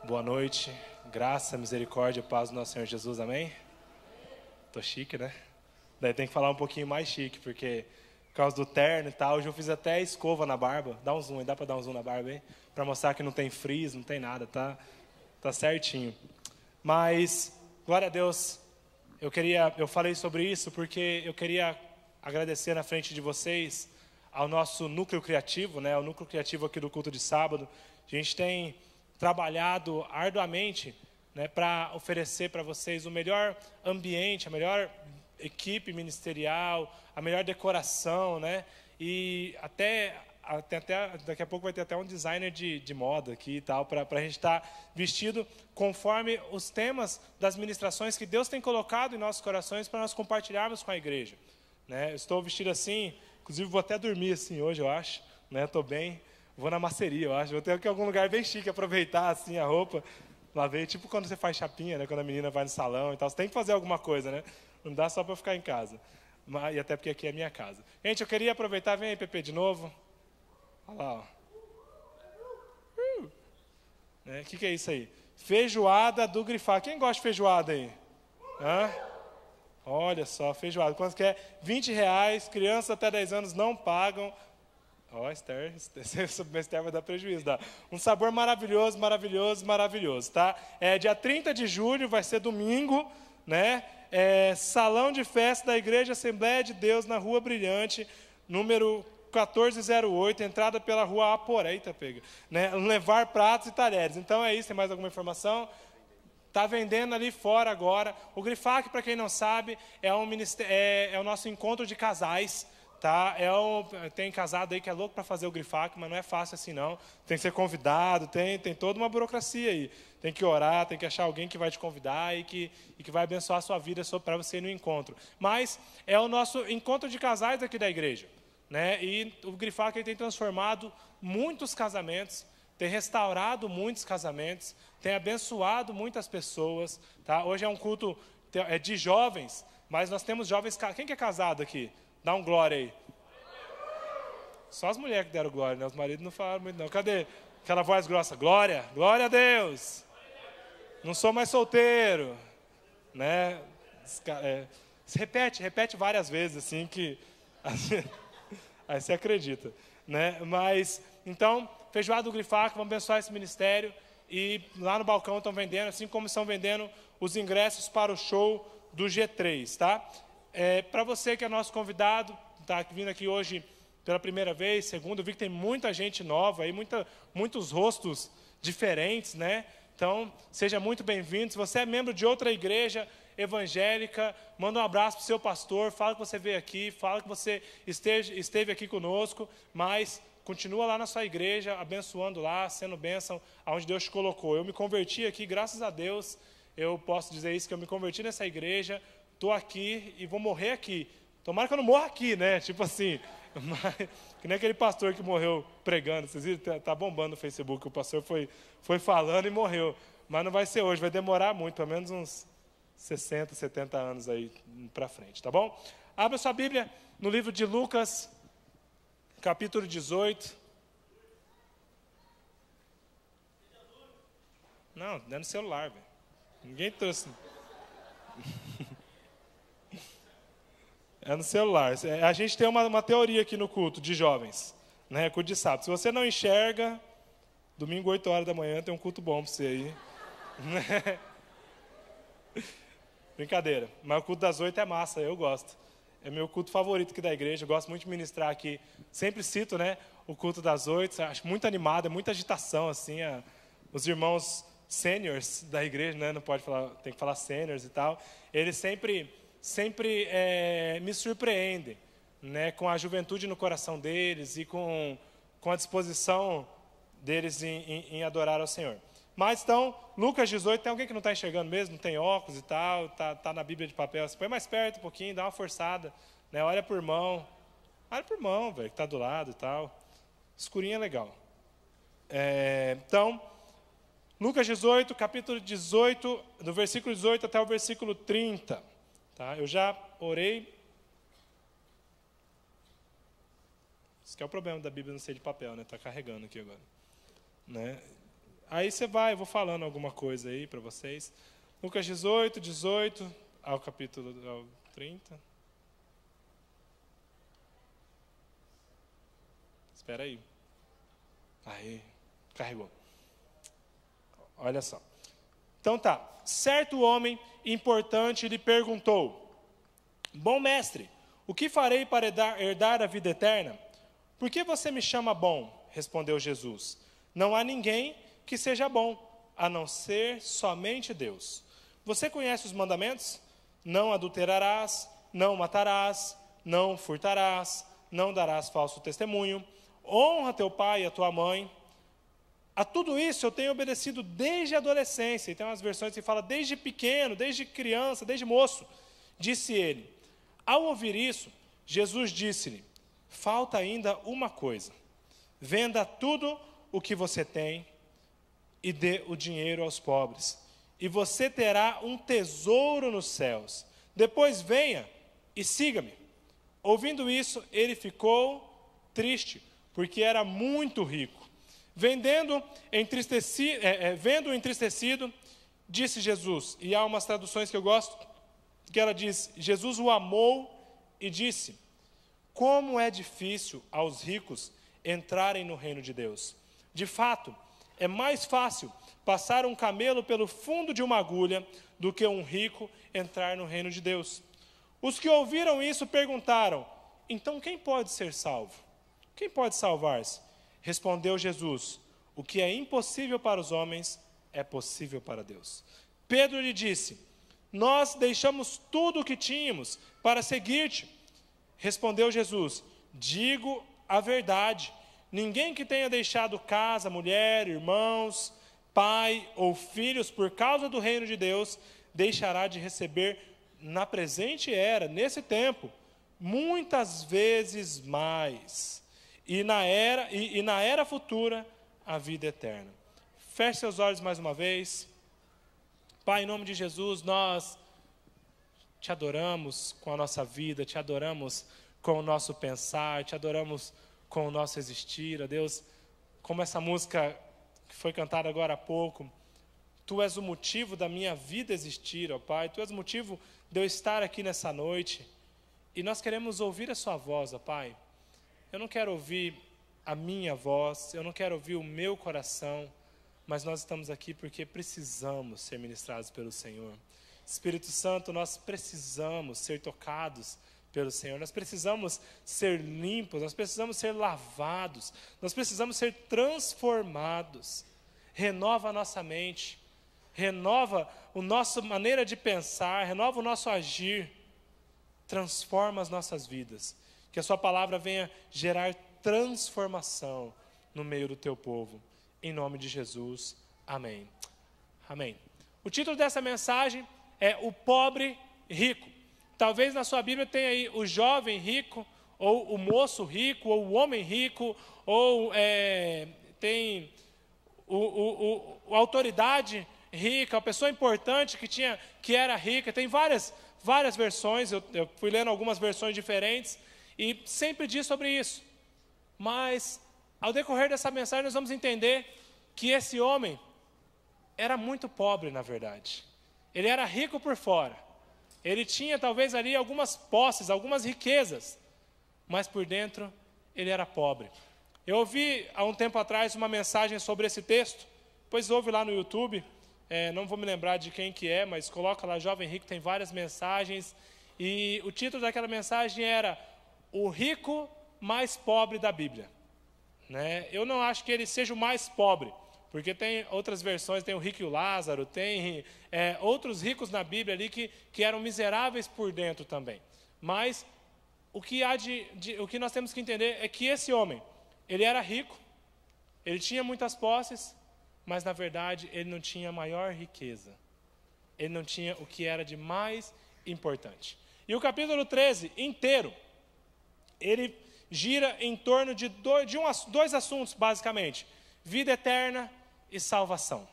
Boa noite, graça, misericórdia e paz do nosso Senhor Jesus, amém? Tô chique, né? Daí tem que falar um pouquinho mais chique, porque por causa do terno e tal, hoje eu fiz até escova na barba. Dá um zoom aí, dá pra dar um zoom na barba aí? Pra mostrar que não tem frizz, não tem nada, tá certinho. Mas, glória a Deus, eu falei sobre isso porque eu queria agradecer na frente de vocês ao nosso núcleo criativo, né? O núcleo criativo aqui do culto de sábado. A gente tem trabalhado arduamente, né, para oferecer para vocês o melhor ambiente, a melhor equipe ministerial, a melhor decoração, né? E até daqui a pouco vai ter até um designer de moda aqui e tal, para a gente estar vestido conforme os temas das ministrações que Deus tem colocado em nossos corações para nós compartilharmos com a igreja, né? Eu estou vestido assim, inclusive vou até dormir assim hoje, eu acho, né? Estou bem. Vou na maceria, eu acho. Vou ter aqui algum lugar bem chique, aproveitar assim a roupa. Lá veio, tipo quando você faz chapinha, né? Quando a menina vai no salão e tal. Você tem que fazer alguma coisa, né? Não dá só para ficar em casa. E até porque aqui é a minha casa. Gente, eu queria aproveitar. Vem aí, Pepe, de novo. Olha lá, ó. Né? Que é isso aí? Feijoada do Grifar. Quem gosta de feijoada aí? Hã? Olha só, feijoada. Quanto que é? R$20. Crianças até 10 anos não pagam. Ó, Esther vai dar prejuízo, dá. Um sabor maravilhoso, maravilhoso, maravilhoso, tá? Dia 30 de julho, vai ser domingo, né? Salão de festa da Igreja Assembleia de Deus, na Rua Brilhante, número 1408, entrada pela Rua Aporé, eita, pega, né? Levar pratos e talheres. Então é isso, tem mais alguma informação? Está vendendo ali fora agora. O Grifac, para quem não sabe, é o nosso encontro de casais. Tá? Tem casado aí que é louco para fazer o Grifac, mas não é fácil assim não. Tem que ser convidado, tem toda uma burocracia aí. Tem que orar, tem que achar alguém que vai te convidar e que vai abençoar a sua vida para você ir no encontro. Mas é o nosso encontro de casais aqui da igreja, né? E o Grifac tem transformado muitos casamentos, tem restaurado muitos casamentos, tem abençoado muitas pessoas. Tá? Hoje é um culto de jovens, mas nós temos jovens... Quem que é casado aqui? Dá um glória aí. Só as mulheres que deram glória, né? Os maridos não falaram muito, não. Cadê aquela voz grossa? Glória, glória a Deus. Não sou mais solteiro. Né? Se repete várias vezes, assim, que... Aí você acredita. Né? Mas, então, feijoada do Grifac, vamos abençoar esse ministério. E lá no balcão estão vendendo, assim como estão vendendo os ingressos para o show do G3, tá? Para você que é nosso convidado, está vindo aqui hoje pela primeira vez, segunda, eu vi que tem muita gente nova, aí, muitos rostos diferentes, né? Então, seja muito bem-vindo. Se você é membro de outra igreja evangélica, manda um abraço para o seu pastor, fala que você veio aqui, fala que você esteve aqui conosco, mas continua lá na sua igreja, abençoando lá, sendo bênção aonde Deus te colocou. Eu me converti aqui, graças a Deus, eu posso dizer isso, que eu me converti nessa igreja, estou aqui e vou morrer aqui. Tomara que eu não morra aqui, né? Tipo assim, que nem aquele pastor que morreu pregando. Vocês viram? Tá bombando no Facebook. O pastor foi falando e morreu. Mas não vai ser hoje, vai demorar muito, pelo menos uns 60, 70 anos aí para frente, tá bom? Abra sua Bíblia no livro de Lucas, capítulo 18. Não é no celular, velho. Ninguém trouxe... É no celular. A gente tem uma teoria aqui no culto de jovens, né? Culto de sábado. Se você não enxerga, domingo 8 horas da manhã tem um culto bom para você aí. Brincadeira. Mas o culto das 8 é massa, eu gosto. É meu culto favorito aqui da igreja. Eu gosto muito de ministrar aqui. Sempre cito, né? O culto das 8. Acho muito animado, é muita agitação, assim. Os irmãos seniors da igreja, né? Não pode falar, tem que falar seniors e tal. Eles sempre me surpreendem, né, com a juventude no coração deles e com a disposição deles em adorar ao Senhor. Mas então, Lucas 18, tem alguém que não está enxergando mesmo, não tem óculos e tal, tá na Bíblia de papel, você põe mais perto um pouquinho, dá uma forçada, né, olha por irmão, velho, que está do lado e tal, escurinho é legal. Então, Lucas 18, capítulo 18, do versículo 18 até o versículo 30. Tá? Eu já orei. Isso que é o problema da Bíblia não ser de papel, né? Está carregando aqui agora. Né? Aí você vai, eu vou falando alguma coisa aí para vocês. Lucas 18 ao capítulo 30. Espera aí. Aí, carregou. Olha só. Então tá. Certo homem importante lhe perguntou: Bom mestre, o que farei para herdar a vida eterna? Por que você me chama bom? Respondeu Jesus. Não há ninguém que seja bom, a não ser somente Deus. Você conhece os mandamentos? Não adulterarás, não matarás, não furtarás, não darás falso testemunho, honra teu pai e a tua mãe. A tudo isso eu tenho obedecido desde a adolescência. E tem umas versões que falam desde pequeno, desde criança, desde moço. Disse ele. Ao ouvir isso, Jesus disse-lhe: falta ainda uma coisa. Venda tudo o que você tem e dê o dinheiro aos pobres, e você terá um tesouro nos céus. Depois venha e siga-me. Ouvindo isso, ele ficou triste, porque era muito rico. Vendo entristecido, disse Jesus, e há umas traduções que eu gosto, que ela diz: Jesus o amou e disse: como é difícil aos ricos entrarem no reino de Deus. De fato, é mais fácil passar um camelo pelo fundo de uma agulha do que um rico entrar no reino de Deus. Os que ouviram isso perguntaram: então quem pode ser salvo? Quem pode salvar-se? Respondeu Jesus: o que é impossível para os homens é possível para Deus. Pedro lhe disse: nós deixamos tudo o que tínhamos para seguir-te. Respondeu Jesus: digo a verdade, ninguém que tenha deixado casa, mulher, irmãos, pai ou filhos por causa do reino de Deus, deixará de receber na presente era, nesse tempo, muitas vezes mais, e na era futura, a vida eterna. Feche seus olhos mais uma vez. Pai, em nome de Jesus, nós te adoramos com a nossa vida, te adoramos com o nosso pensar, te adoramos com o nosso existir. Ó Deus, como essa música que foi cantada agora há pouco, Tu és o motivo da minha vida existir, ó Pai, Tu és o motivo de eu estar aqui nessa noite, e nós queremos ouvir a Sua voz, ó Pai. Eu não quero ouvir a minha voz, eu não quero ouvir o meu coração, mas nós estamos aqui porque precisamos ser ministrados pelo Senhor. Espírito Santo, nós precisamos ser tocados pelo Senhor, nós precisamos ser limpos, nós precisamos ser lavados, nós precisamos ser transformados. Renova a nossa mente, renova a nossa maneira de pensar, renova o nosso agir, transforma as nossas vidas, que a Sua palavra venha gerar transformação no meio do Teu povo, em nome de Jesus, amém. Amém. O título dessa mensagem é O Pobre Rico. Talvez na sua Bíblia tenha aí o jovem rico, ou o moço rico, ou o homem rico, ou tem a autoridade rica, a pessoa importante que era rica. Tem várias versões, eu fui lendo algumas versões diferentes, e sempre diz sobre isso. Mas, ao decorrer dessa mensagem, nós vamos entender que esse homem era muito pobre, na verdade. Ele era rico por fora. Ele tinha talvez ali algumas posses, algumas riquezas, mas por dentro ele era pobre. Eu ouvi há um tempo atrás uma mensagem sobre esse texto, pois ouve lá no YouTube, não vou me lembrar de quem que é, mas coloca lá Jovem Rico, tem várias mensagens, e o título daquela mensagem era O Rico Mais Pobre da Bíblia. Né? Eu não acho que ele seja o mais pobre, porque tem outras versões, tem o rico e o Lázaro, tem outros ricos na Bíblia ali que eram miseráveis por dentro também. Mas o que nós temos que entender é que esse homem, ele era rico, ele tinha muitas posses, mas na verdade ele não tinha a maior riqueza. Ele não tinha o que era de mais importante. E o capítulo 13 inteiro, ele gira em torno de dois assuntos, basicamente: vida eterna e salvação.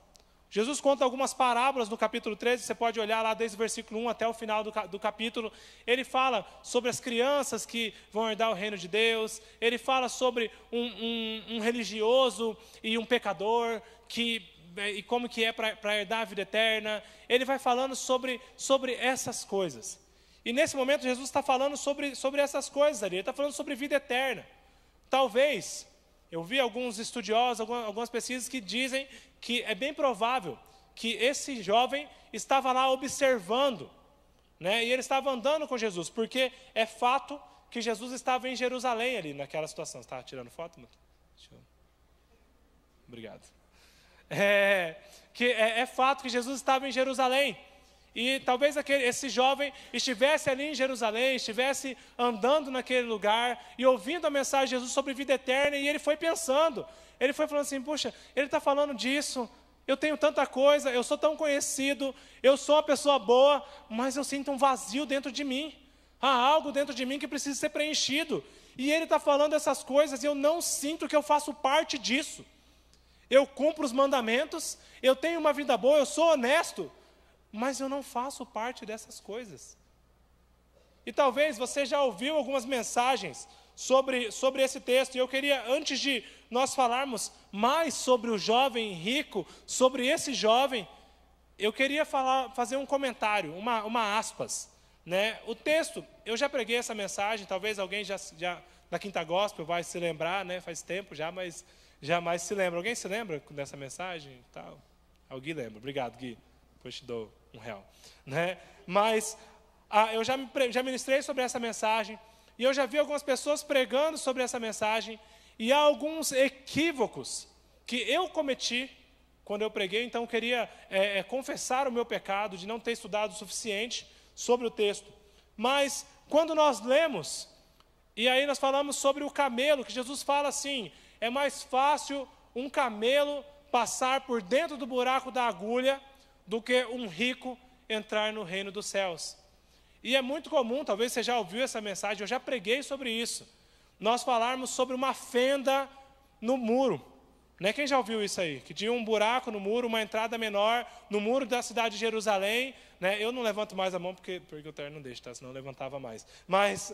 Jesus conta algumas parábolas no capítulo 13, você pode olhar lá desde o versículo 1 até o final do capítulo. Ele fala sobre as crianças que vão herdar o reino de Deus. Ele fala sobre um religioso e um pecador, e como que é para herdar a vida eterna. Ele vai falando sobre essas coisas. E nesse momento Jesus está falando sobre essas coisas ali. Ele está falando sobre vida eterna. Talvez, eu vi alguns estudiosos, algumas pesquisas que dizem que é bem provável que esse jovem estava lá observando, né? E ele estava andando com Jesus, porque é fato que Jesus estava em Jerusalém ali, naquela situação. Você está tirando foto, Matheus? Obrigado. É fato que Jesus estava em Jerusalém. E talvez esse jovem estivesse ali em Jerusalém, estivesse andando naquele lugar e ouvindo a mensagem de Jesus sobre vida eterna, e ele foi pensando, ele foi falando assim, puxa, ele está falando disso, eu tenho tanta coisa, eu sou tão conhecido, eu sou uma pessoa boa, mas eu sinto um vazio dentro de mim, há algo dentro de mim que precisa ser preenchido, e ele está falando essas coisas e eu não sinto que eu faço parte disso. Eu cumpro os mandamentos, eu tenho uma vida boa, eu sou honesto, mas eu não faço parte dessas coisas. E talvez você já ouviu algumas mensagens sobre esse texto, e eu queria, antes de nós falarmos mais sobre o jovem rico, sobre esse jovem, eu queria fazer um comentário, uma aspas, né? O texto, eu já preguei essa mensagem, talvez alguém já da Quinta Gospel vai se lembrar, né? Faz tempo já, mas jamais se lembra. Alguém se lembra dessa mensagem? Tal? Alguém lembra? Obrigado, Gui. Depois te dou R$1, né? Mas eu já ministrei sobre essa mensagem, e eu já vi algumas pessoas pregando sobre essa mensagem, e há alguns equívocos que eu cometi quando eu preguei, então eu queria confessar o meu pecado de não ter estudado o suficiente sobre o texto. Mas quando nós lemos, e aí nós falamos sobre o camelo, que Jesus fala assim, é mais fácil um camelo passar por dentro do buraco da agulha do que um rico entrar no reino dos céus. E é muito comum, talvez você já ouviu essa mensagem, eu já preguei sobre isso, nós falarmos sobre uma fenda no muro, né? Quem já ouviu isso aí? Que tinha um buraco no muro, uma entrada menor no muro da cidade de Jerusalém, né? Eu não levanto mais a mão porque o terno não deixa, tá? Senão eu levantava mais. Mas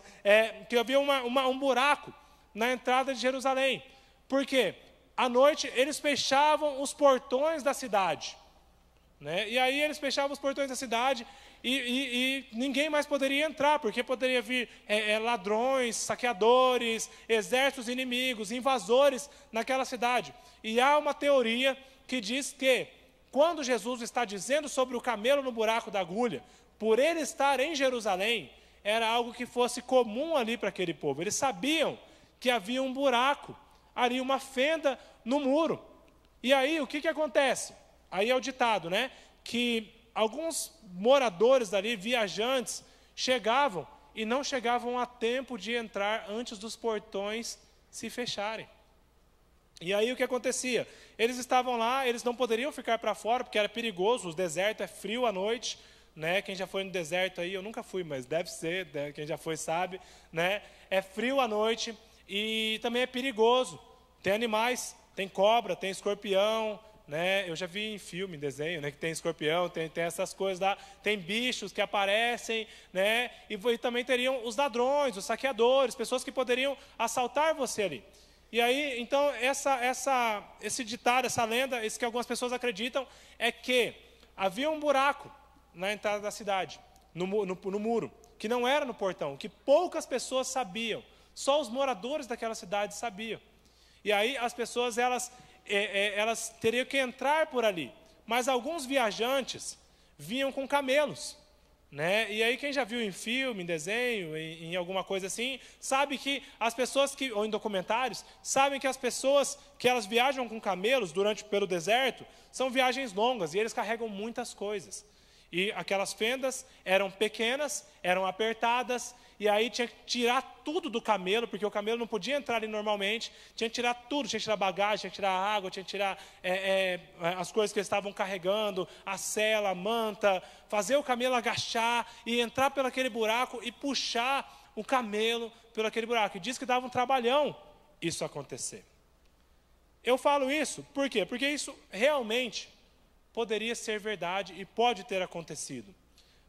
que havia um buraco na entrada de Jerusalém. Por quê? À noite eles fechavam os portões da cidade, né? E aí eles fechavam os portões da cidade e ninguém mais poderia entrar, porque poderia vir ladrões, saqueadores, exércitos inimigos, invasores naquela cidade. E há uma teoria que diz que, quando Jesus está dizendo sobre o camelo no buraco da agulha, por ele estar em Jerusalém, era algo que fosse comum ali para aquele povo. Eles sabiam que havia um buraco, ali uma fenda no muro. E aí, o que acontece? Aí é o ditado, né? Que alguns moradores dali, viajantes, chegavam e não chegavam a tempo de entrar antes dos portões se fecharem. E aí o que acontecia? Eles estavam lá, eles não poderiam ficar para fora, porque era perigoso, o deserto é frio à noite, né? Quem já foi no deserto aí, eu nunca fui, mas deve ser, né? Quem já foi sabe, né? É frio à noite e também é perigoso. Tem animais, tem cobra, tem escorpião, né? Eu já vi em filme, em desenho, né? Que tem escorpião, tem essas coisas lá, tem bichos que aparecem, né? E também teriam os ladrões, os saqueadores, pessoas que poderiam assaltar você ali. E aí, então, esse ditado, essa lenda, isso que algumas pessoas acreditam, é que havia um buraco na entrada da cidade, no muro, que não era no portão, que poucas pessoas sabiam, só os moradores daquela cidade sabiam. E aí as pessoas, elas teriam que entrar por ali. Mas alguns viajantes vinham com camelos, né? E aí quem já viu em filme, em desenho, em alguma coisa assim, sabe que as pessoas ou em documentários, sabem que as pessoas que elas viajam com camelos pelo deserto, são viagens longas e eles carregam muitas coisas. E aquelas fendas eram pequenas, eram apertadas, e aí tinha que tirar tudo do camelo, porque o camelo não podia entrar ali normalmente, tinha que tirar tudo, tinha que tirar bagagem, tinha que tirar água, tinha que tirar as coisas que eles estavam carregando, a sela, a manta, fazer o camelo agachar e entrar pelo aquele buraco e puxar o camelo pelo aquele buraco. E diz que dava um trabalhão isso acontecer. Eu falo isso, por quê? Porque isso realmente poderia ser verdade e pode ter acontecido.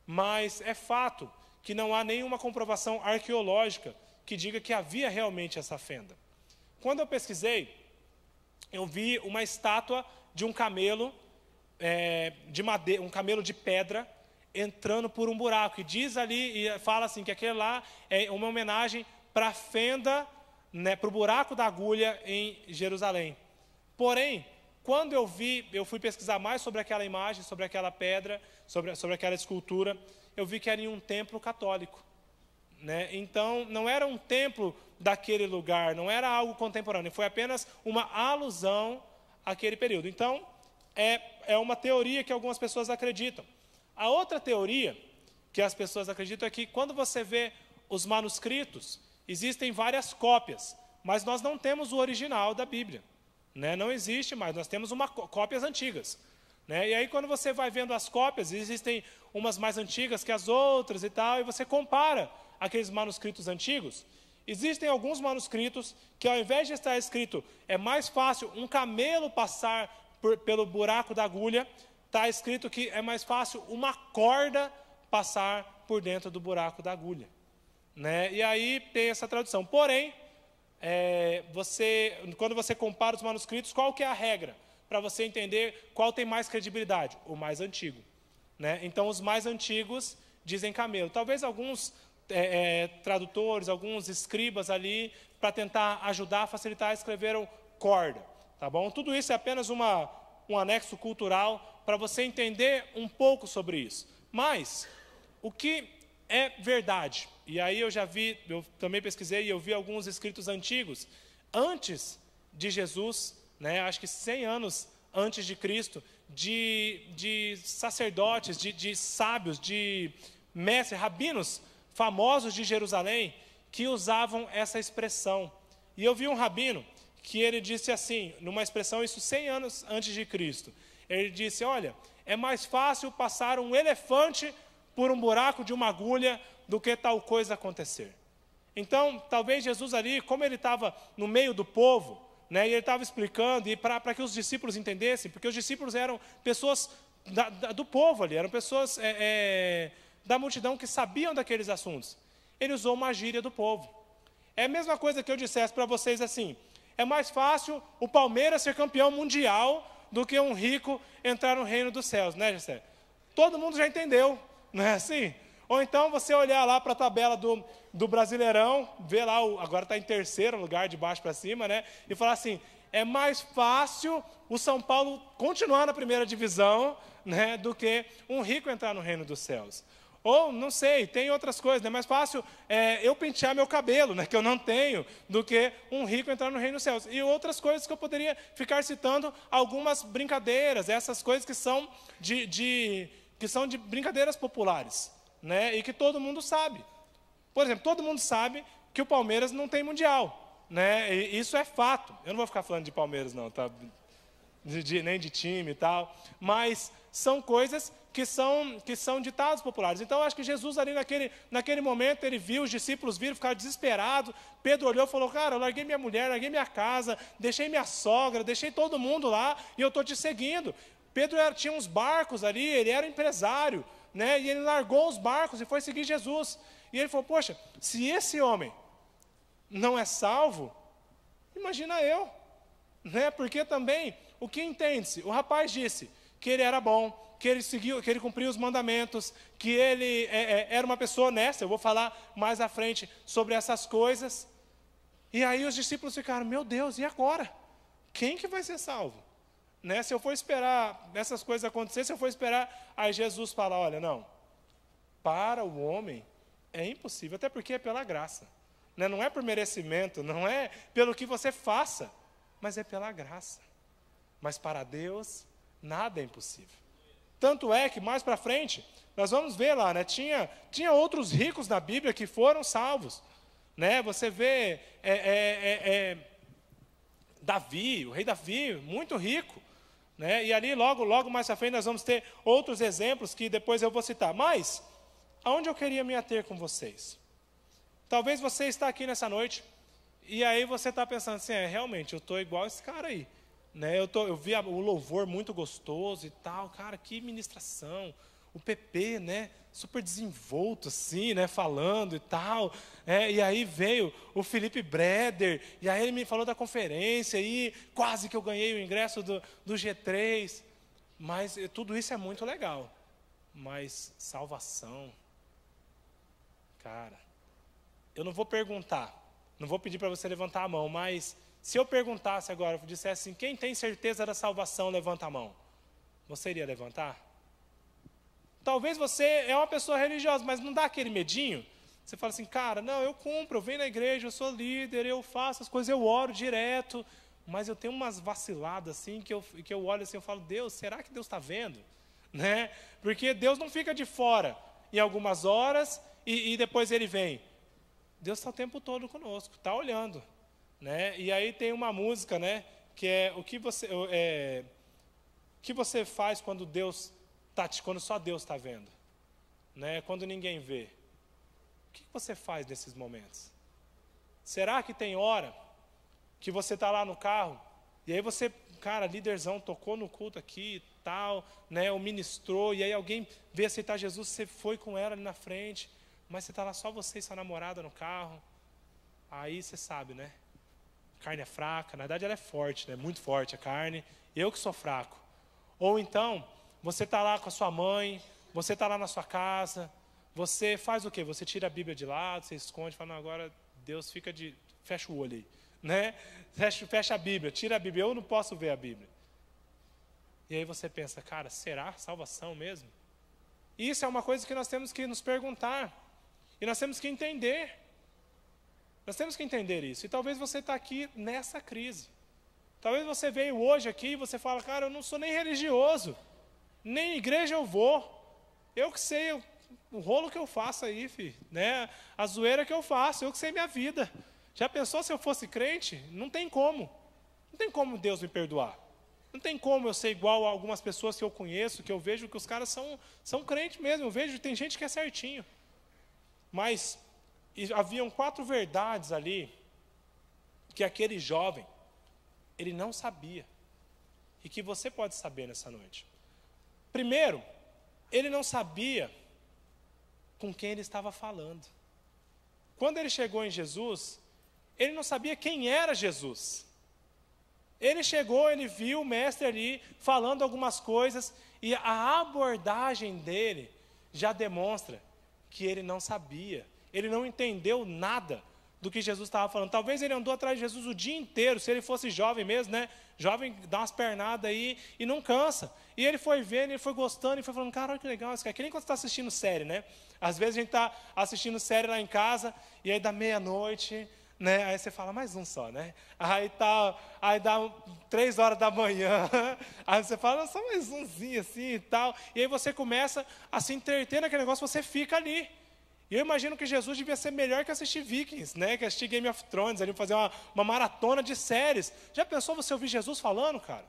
Mas é fato que não há nenhuma comprovação arqueológica que diga que havia realmente essa fenda. Quando eu pesquisei, eu vi uma estátua de um camelo de madeira, um camelo de pedra, entrando por um buraco. E diz ali, e fala assim, que aquele lá é uma homenagem para a fenda, né, para o buraco da agulha em Jerusalém. Porém, quando eu fui pesquisar mais sobre aquela imagem, sobre aquela pedra, sobre aquela escultura, eu vi que era em um templo católico. Né? Então, não era um templo daquele lugar, não era algo contemporâneo, foi apenas uma alusão àquele período. Então, é uma teoria que algumas pessoas acreditam. A outra teoria que as pessoas acreditam é que quando você vê os manuscritos, existem várias cópias, mas nós não temos o original da Bíblia. Né? Não existe mais, nós temos cópias antigas. Né? E aí, quando você vai vendo as cópias, existem umas mais antigas que as outras e tal, e você compara aqueles manuscritos antigos. Existem alguns manuscritos que, ao invés de estar escrito, é mais fácil um camelo passar pelo buraco da agulha, está escrito que é mais fácil uma corda passar por dentro do buraco da agulha. Né? E aí tem essa tradução. Porém, quando você compara os manuscritos, qual que é a regra? Para você entender qual tem mais credibilidade? O mais antigo. Né? Então, os mais antigos dizem camelo. Talvez alguns tradutores, alguns escribas ali, para tentar ajudar, facilitar, escreveram corda. Tá bom? Tudo isso é apenas um anexo cultural para você entender um pouco sobre isso. Mas, o que é verdade? E aí eu também pesquisei e eu vi alguns escritos antigos, antes de Jesus, né, acho que 100 anos antes de Cristo, de sacerdotes, de sábios, de mestres, rabinos famosos de Jerusalém, que usavam essa expressão. E eu vi um rabino que ele disse assim, numa expressão, isso 100 anos antes de Cristo. Ele disse, olha, é mais fácil passar um elefante por um buraco de uma agulha do que tal coisa acontecer. Então, talvez Jesus ali, como ele estava no meio do povo, né, e ele estava explicando, e para que os discípulos entendessem, porque os discípulos eram pessoas do povo ali, eram pessoas da multidão que sabiam daqueles assuntos. Ele usou uma gíria do povo. É a mesma coisa que eu dissesse para vocês assim, é mais fácil o Palmeiras ser campeão mundial do que um rico entrar no reino dos céus, né, Gessé? Todo mundo já entendeu, não é assim? Ou então você olhar lá para a tabela do Brasileirão, ver lá, agora está em terceiro lugar, de baixo para cima, né? E falar assim, é mais fácil o São Paulo continuar na primeira divisão, né, do que um rico entrar no reino dos céus. Ou, não sei, tem outras coisas, é mais fácil eu pentear meu cabelo, né, que eu não tenho, do que um rico entrar no reino dos céus. E outras coisas que eu poderia ficar citando, algumas brincadeiras, essas coisas que são de brincadeiras populares, né, e que todo mundo sabe. Por exemplo, todo mundo sabe que o Palmeiras não tem mundial, né, e isso é fato. Eu não vou ficar falando de Palmeiras não, tá? Nem de time e tal, mas são coisas que são ditados populares. Então, eu acho que Jesus ali naquele momento, ele viu, os discípulos viram, ficaram desesperados. Pedro olhou e falou, cara, eu larguei minha mulher, larguei minha casa, deixei minha sogra, deixei todo mundo lá, e eu estou te seguindo. Pedro tinha uns barcos ali, ele era empresário, né, e ele largou os barcos e foi seguir Jesus. E ele falou, poxa, se esse homem não é salvo, imagina eu. Né? Porque também, o que entende-se? O rapaz disse que ele era bom, que ele seguiu, que ele cumpria os mandamentos, que ele era uma pessoa honesta. Eu vou falar mais à frente sobre essas coisas. E aí os discípulos ficaram, meu Deus, e agora? Quem que vai ser salvo? Né? Se eu for esperar essas coisas acontecerem, se eu for esperar, aí Jesus fala, olha, não, para o homem é impossível, até porque é pela graça. Né? Não é por merecimento, não é pelo que você faça, mas é pela graça. Mas para Deus, nada é impossível. Tanto é que, mais para frente, nós vamos ver lá, né? Tinha outros ricos na Bíblia que foram salvos. Né? Você vê Davi, o rei Davi, muito rico. Né? E ali, logo mais para frente, nós vamos ter outros exemplos que depois eu vou citar. Mas, aonde eu queria me ater com vocês? Talvez você está aqui nessa noite, e aí você está pensando assim, realmente, eu estou igual esse cara aí. né? Eu vi o louvor muito gostoso e tal, cara, que ministração. O PP, né, super desenvolto assim, né, falando e tal. E aí veio o Felipe Breder, e aí ele me falou da conferência, e quase que eu ganhei o ingresso do G3. Mas tudo isso é muito legal. Mas salvação, cara, eu não vou perguntar, não vou pedir para você levantar a mão, mas se eu perguntasse agora, eu dissesse assim, quem tem certeza da salvação, levanta a mão. Você iria levantar? Talvez você é uma pessoa religiosa, mas não dá aquele medinho? Você fala assim, cara, não, eu cumpro, eu venho na igreja, eu sou líder, eu faço as coisas, eu oro direto, mas eu tenho umas vaciladas assim, que eu olho assim, eu falo, Deus, será que Deus está vendo? Né? Porque Deus não fica de fora em algumas horas e depois Ele vem. Deus está o tempo todo conosco, está olhando. Né? E aí tem uma música, né, que é o que você faz quando quando só Deus está vendo, né? Quando ninguém vê. O que você faz nesses momentos? Será que tem hora que você está lá no carro e aí você, cara, líderzão, tocou no culto aqui e tal, né? Ou ministrou, e aí alguém veio aceitar Jesus, você foi com ela ali na frente, mas você está lá só você e sua namorada no carro. Aí você sabe, né? A carne é fraca, na verdade ela é forte, né? Muito forte a carne, eu que sou fraco. Ou então, você está lá com a sua mãe, você está lá na sua casa, você faz o quê? Você tira a Bíblia de lado, você esconde, fala, não, agora Deus fecha o olho aí, né? Fecha a Bíblia, tira a Bíblia, eu não posso ver a Bíblia. E aí você pensa, cara, será salvação mesmo? Isso é uma coisa que nós temos que nos perguntar, e nós temos que entender. Nós temos que entender isso, e talvez você está aqui nessa crise. Talvez você veio hoje aqui e você fala, cara, eu não sou nem religioso, nem igreja eu vou. Eu que sei o rolo que eu faço aí, filho, né? A zoeira que eu faço, eu que sei minha vida. Já pensou se eu fosse crente? Não tem como. Não tem como Deus me perdoar. Não tem como eu ser igual a algumas pessoas que eu conheço, que eu vejo que os caras são crentes mesmo. Eu vejo que tem gente que é certinho. Mas haviam 4 verdades ali que aquele jovem, ele não sabia. E que você pode saber nessa noite. Primeiro, ele não sabia com quem ele estava falando. Quando ele chegou em Jesus, ele não sabia quem era Jesus. Ele chegou, ele viu o mestre ali falando algumas coisas, e a abordagem dele já demonstra que ele não sabia, ele não entendeu nada do que Jesus estava falando. Talvez ele andou atrás de Jesus o dia inteiro, se ele fosse jovem mesmo, né? Jovem dá umas pernadas aí e não cansa. E ele foi vendo, ele foi gostando, e foi falando, cara, olha que legal isso aqui. Que nem quando você está assistindo série, né? Às vezes a gente está assistindo série lá em casa, e aí dá meia-noite, né? Aí você fala, mais um só, né? Aí dá 3 horas da manhã, aí você fala, só mais umzinho assim e tal. E aí você começa a se entreter naquele negócio, você fica ali. E eu imagino que Jesus devia ser melhor que assistir Vikings, né? Que assistir Game of Thrones, ali fazer uma maratona de séries. Já pensou você ouvir Jesus falando, cara?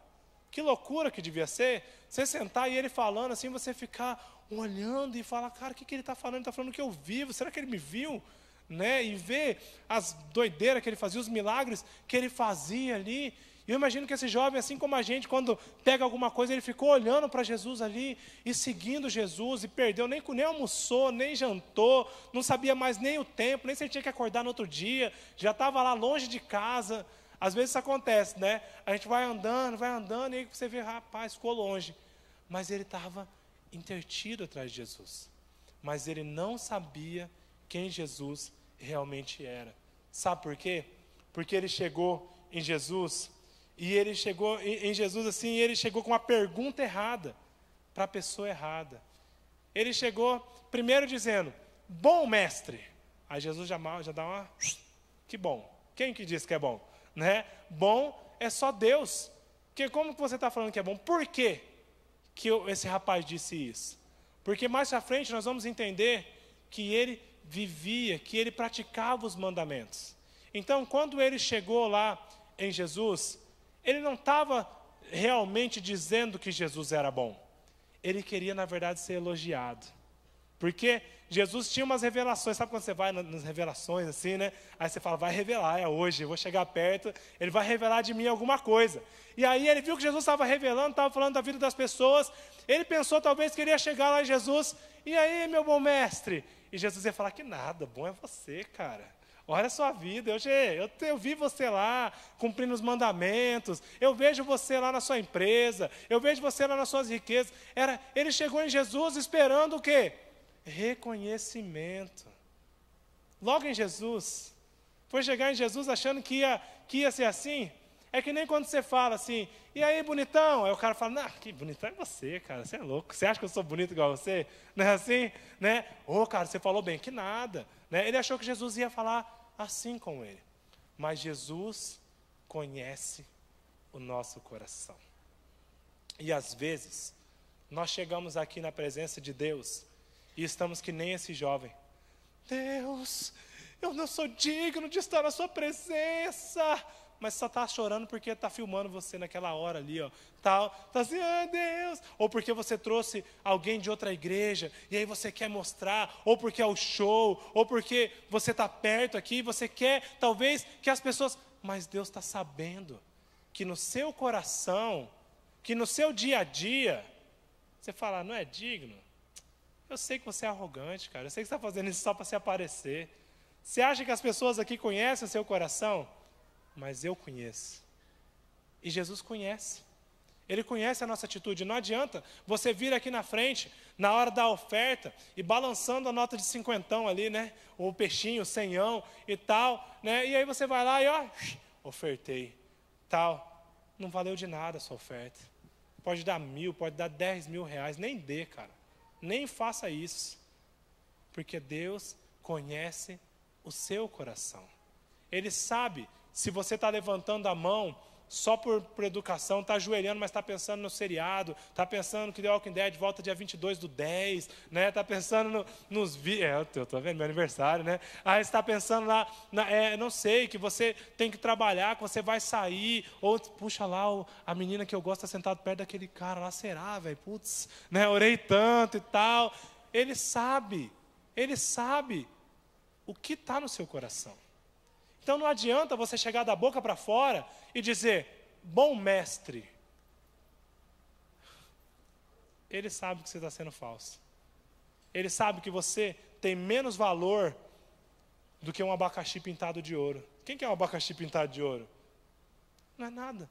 Que loucura que devia ser. Você sentar e ele falando assim, você ficar olhando e falar, cara, o que ele está falando? Ele está falando que eu vivo, será que ele me viu? Né? E ver as doideiras que ele fazia, os milagres que ele fazia ali. E eu imagino que esse jovem, assim como a gente, quando pega alguma coisa, ele ficou olhando para Jesus ali e seguindo Jesus, e perdeu, nem almoçou, nem jantou, não sabia mais nem o tempo, nem se ele tinha que acordar no outro dia, já estava lá longe de casa. Às vezes isso acontece, né? A gente vai andando, e aí você vê, rapaz, ficou longe. Mas ele estava intertido atrás de Jesus. Mas ele não sabia quem Jesus realmente era. Sabe por quê? Porque ele chegou em Jesus, e ele chegou em Jesus assim, ele chegou com uma pergunta errada, para a pessoa errada. Ele chegou primeiro dizendo, bom mestre. Aí Jesus já dá uma, que bom. Quem que disse que é bom? Né? Bom é só Deus. Porque como que você está falando que é bom? Por quê que esse rapaz disse isso? Porque mais para frente nós vamos entender que ele vivia, que ele praticava os mandamentos. Então, quando ele chegou lá em Jesus, ele não estava realmente dizendo que Jesus era bom. Ele queria, na verdade, ser elogiado. Porque Jesus tinha umas revelações, sabe quando você vai nas revelações assim, né? Aí você fala, vai revelar, é hoje, eu vou chegar perto, ele vai revelar de mim alguma coisa. E aí ele viu que Jesus estava revelando, estava falando da vida das pessoas, ele pensou talvez que ele ia chegar lá em Jesus, e aí, meu bom mestre? E Jesus ia falar que nada, bom é você, cara. Olha a sua vida, eu vi você lá cumprindo os mandamentos, eu vejo você lá na sua empresa, eu vejo você lá nas suas riquezas. Ele chegou em Jesus esperando o quê? Reconhecimento. Logo em Jesus, foi chegar em Jesus achando que ia ser assim. É que nem quando você fala assim, e aí, bonitão? Aí o cara fala, não, que bonitão é você, cara, você é louco. Você acha que eu sou bonito igual você? Não é assim? Né? Ô, cara, você falou bem, que nada. Né? Ele achou que Jesus ia falar assim com ele. Mas Jesus conhece o nosso coração. E às vezes, nós chegamos aqui na presença de Deus e estamos que nem esse jovem. Deus, eu não sou digno de estar na sua presença. Mas só está chorando porque está filmando você naquela hora ali, ó. Tá assim, ah, Deus. Ou porque você trouxe alguém de outra igreja, e aí você quer mostrar, ou porque é o show, ou porque você está perto aqui, e você quer, talvez, que as pessoas... Mas Deus está sabendo que no seu coração, que no seu dia a dia, você fala, não é digno? Eu sei que você é arrogante, cara. Eu sei que você está fazendo isso só para se aparecer. Você acha que as pessoas aqui conhecem o seu coração? Mas eu conheço. E Jesus conhece. Ele conhece a nossa atitude. Não adianta você vir aqui na frente, na hora da oferta, e balançando a nota de cinquentão ali, né? Ou o peixinho, o senhão e tal, né? E aí você vai lá e ó, ofertei, tal. Não valeu de nada a sua oferta. Pode dar 1.000, pode dar 10.000 reais. Nem dê, cara. Nem faça isso. Porque Deus conhece o seu coração. Ele sabe se você está levantando a mão só por educação, está ajoelhando, mas está pensando no seriado, está pensando que The Walking Dead volta dia 22/10, né? Está pensando nos vídeos, eu estou vendo meu aniversário, né? Aí está pensando lá, não sei, que você tem que trabalhar, que você vai sair, ou puxa lá, a menina que eu gosto está sentada perto daquele cara lá, será, velho? Putz, né? Orei tanto e tal. Ele sabe o que está no seu coração. Então não adianta você chegar da boca para fora e dizer, bom mestre. Ele sabe que você está sendo falso. Ele sabe que você tem menos valor do que um abacaxi pintado de ouro. Quem quer um abacaxi pintado de ouro? Não é nada.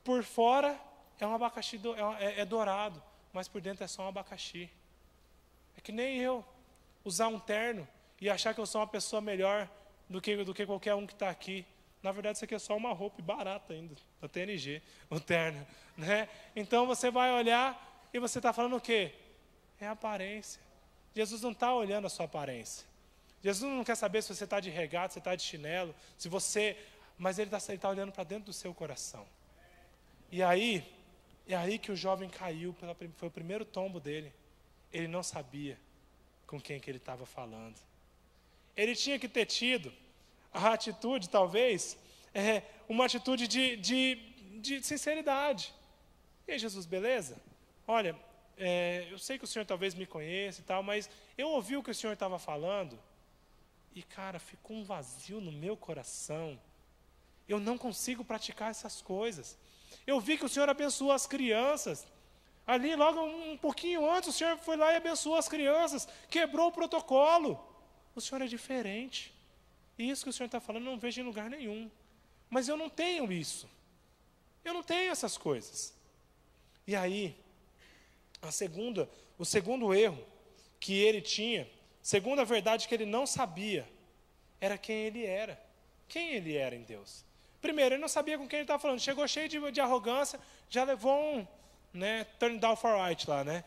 Por fora é um abacaxi é dourado, mas por dentro é só um abacaxi. É que nem eu usar um terno e achar que eu sou uma pessoa melhor do que qualquer um que está aqui. Na verdade, isso aqui é só uma roupa barata ainda, da TNG, o terno. Né? Então, você vai olhar e você está falando o quê? É aparência. Jesus não está olhando a sua aparência. Jesus não quer saber se você está de regata, se você está de chinelo, mas Ele está olhando para dentro do seu coração. E aí, é aí que o jovem caiu, foi o primeiro tombo dele. Ele não sabia com quem que ele estava falando. Ele tinha que ter tido a atitude, talvez, uma atitude de sinceridade. E aí, Jesus, beleza? Olha, eu sei que o senhor talvez me conheça e tal, mas eu ouvi o que o senhor estava falando e, cara, ficou um vazio no meu coração. Eu não consigo praticar essas coisas. Eu vi que o senhor abençoou as crianças. Ali, logo um pouquinho antes, o senhor foi lá e abençoou as crianças, quebrou o protocolo. O senhor é diferente. E isso que o senhor está falando, eu não vejo em lugar nenhum. Mas eu não tenho isso. Eu não tenho essas coisas. E aí, o segundo erro que ele tinha, segunda verdade que ele não sabia, era quem ele era. Quem ele era em Deus. Primeiro, ele não sabia com quem ele estava falando. Chegou cheio de arrogância, já levou turn down for right lá, né?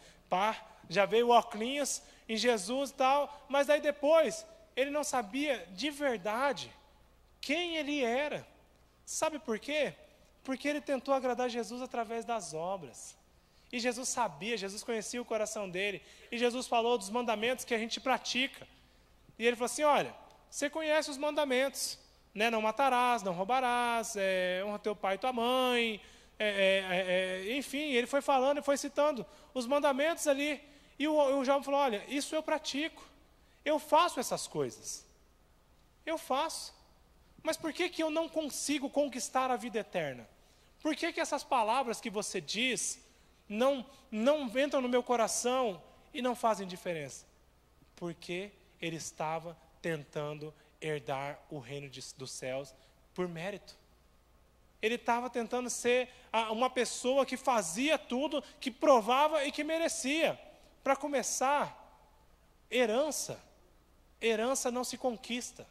Já veio o óculos em Jesus e tal, mas aí depois, ele não sabia de verdade quem ele era. Sabe por quê? Porque ele tentou agradar Jesus através das obras. E Jesus sabia, Jesus conhecia o coração dele. E Jesus falou dos mandamentos que a gente pratica. E ele falou assim, olha, você conhece os mandamentos, né? Não matarás, não roubarás, honra teu pai e tua mãe, enfim, ele foi falando e foi citando os mandamentos ali. E o jovem falou, olha, isso eu pratico. Eu faço essas coisas. Eu faço. Mas por que eu não consigo conquistar a vida eterna? Por que essas palavras que você diz não entram no meu coração e não fazem diferença? Porque ele estava tentando herdar o reino dos céus por mérito. Ele estava tentando ser uma pessoa que fazia tudo, que provava e que merecia. Para começar, herança não se conquista.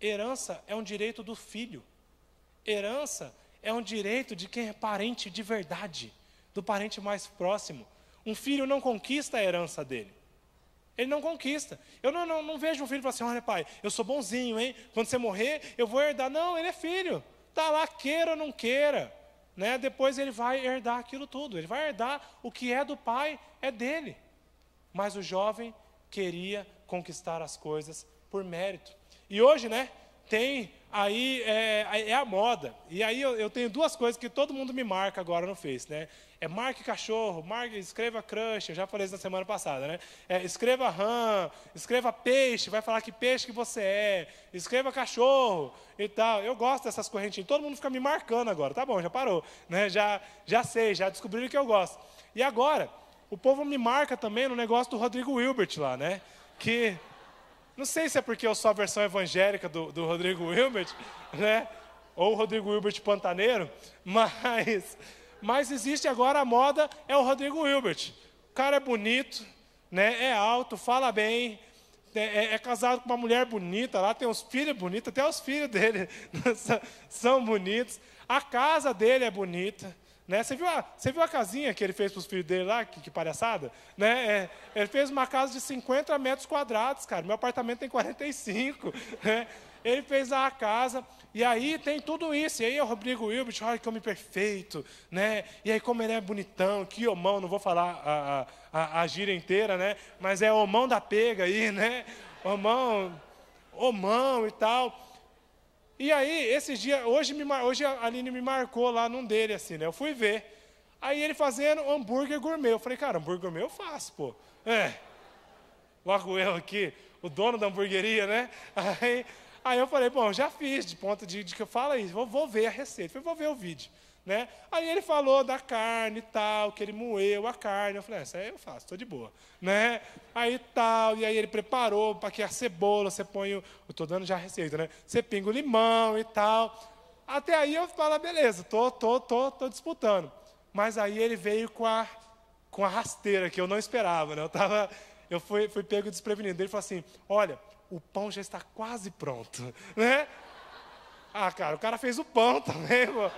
Herança é um direito do filho. Herança é um direito de quem é parente de verdade, do parente mais próximo. Um filho não conquista a herança dele. Ele não conquista. Eu não vejo um filho e falo assim, olha pai, eu sou bonzinho, hein? Quando você morrer, eu vou herdar. Não, ele é filho. Está lá, queira ou não queira. Né? Depois ele vai herdar aquilo tudo. Ele vai herdar o que é do pai, é dele. Mas o jovem queria conquistar as coisas por mérito. E hoje, né, tem aí, é a moda. E aí eu tenho duas coisas que todo mundo me marca agora no Face, né? Marque cachorro, escreva crush, eu já falei isso na semana passada, né? Escreva rã, escreva peixe, vai falar que peixe que você é. Escreva cachorro e tal. Eu gosto dessas correntinhas. Todo mundo fica me marcando agora. Tá bom, já parou. Né? Já sei, já descobriram que eu gosto. E agora, o povo me marca também no negócio do Rodrigo Hilbert lá, né? Que... Não sei se é porque eu sou a versão evangélica do Rodrigo Hilbert, né? Ou o Rodrigo Hilbert pantaneiro, mas existe agora a moda, é o Rodrigo Hilbert. O cara é bonito, né? É alto, fala bem, é casado com uma mulher bonita, lá tem uns filhos bonitos, até os filhos dele são bonitos. A casa dele é bonita. Né? Você viu a casinha que ele fez para os filhos dele lá? Que palhaçada? Né? Ele fez uma casa de 50 metros quadrados, cara. Meu apartamento tem 45. Né? Ele fez a casa, e aí tem tudo isso. E aí o Rodrigo Hilbert, olha que homem perfeito. Né? E aí como ele é bonitão, que homão, não vou falar a gíria inteira, né? Mas é homão da pega aí, né? Homão e tal. E aí, esses dias, hoje a Aline me marcou lá num dele, assim, né? Eu fui ver. Aí ele fazendo hambúrguer gourmet. Eu falei, cara, hambúrguer gourmet eu faço, pô. Logo eu aqui, o dono da hamburgueria, né? Aí eu falei, bom, já fiz, de ponto de que eu falo isso, vou ver a receita. Eu falei, vou ver o vídeo. Né? Aí ele falou da carne e tal, que ele moeu a carne. Eu falei, isso aí eu faço, estou de boa. Né? Aí tal, e aí ele preparou para que a cebola, você põe, eu estou dando já a receita, né? Você pinga o limão e tal. Até aí eu falo, beleza, tô disputando. Mas aí ele veio com a rasteira que eu não esperava, né? Eu fui pego desprevenido. Ele falou assim, olha, o pão já está quase pronto. Né? Ah, cara, o cara fez o pão também, pô.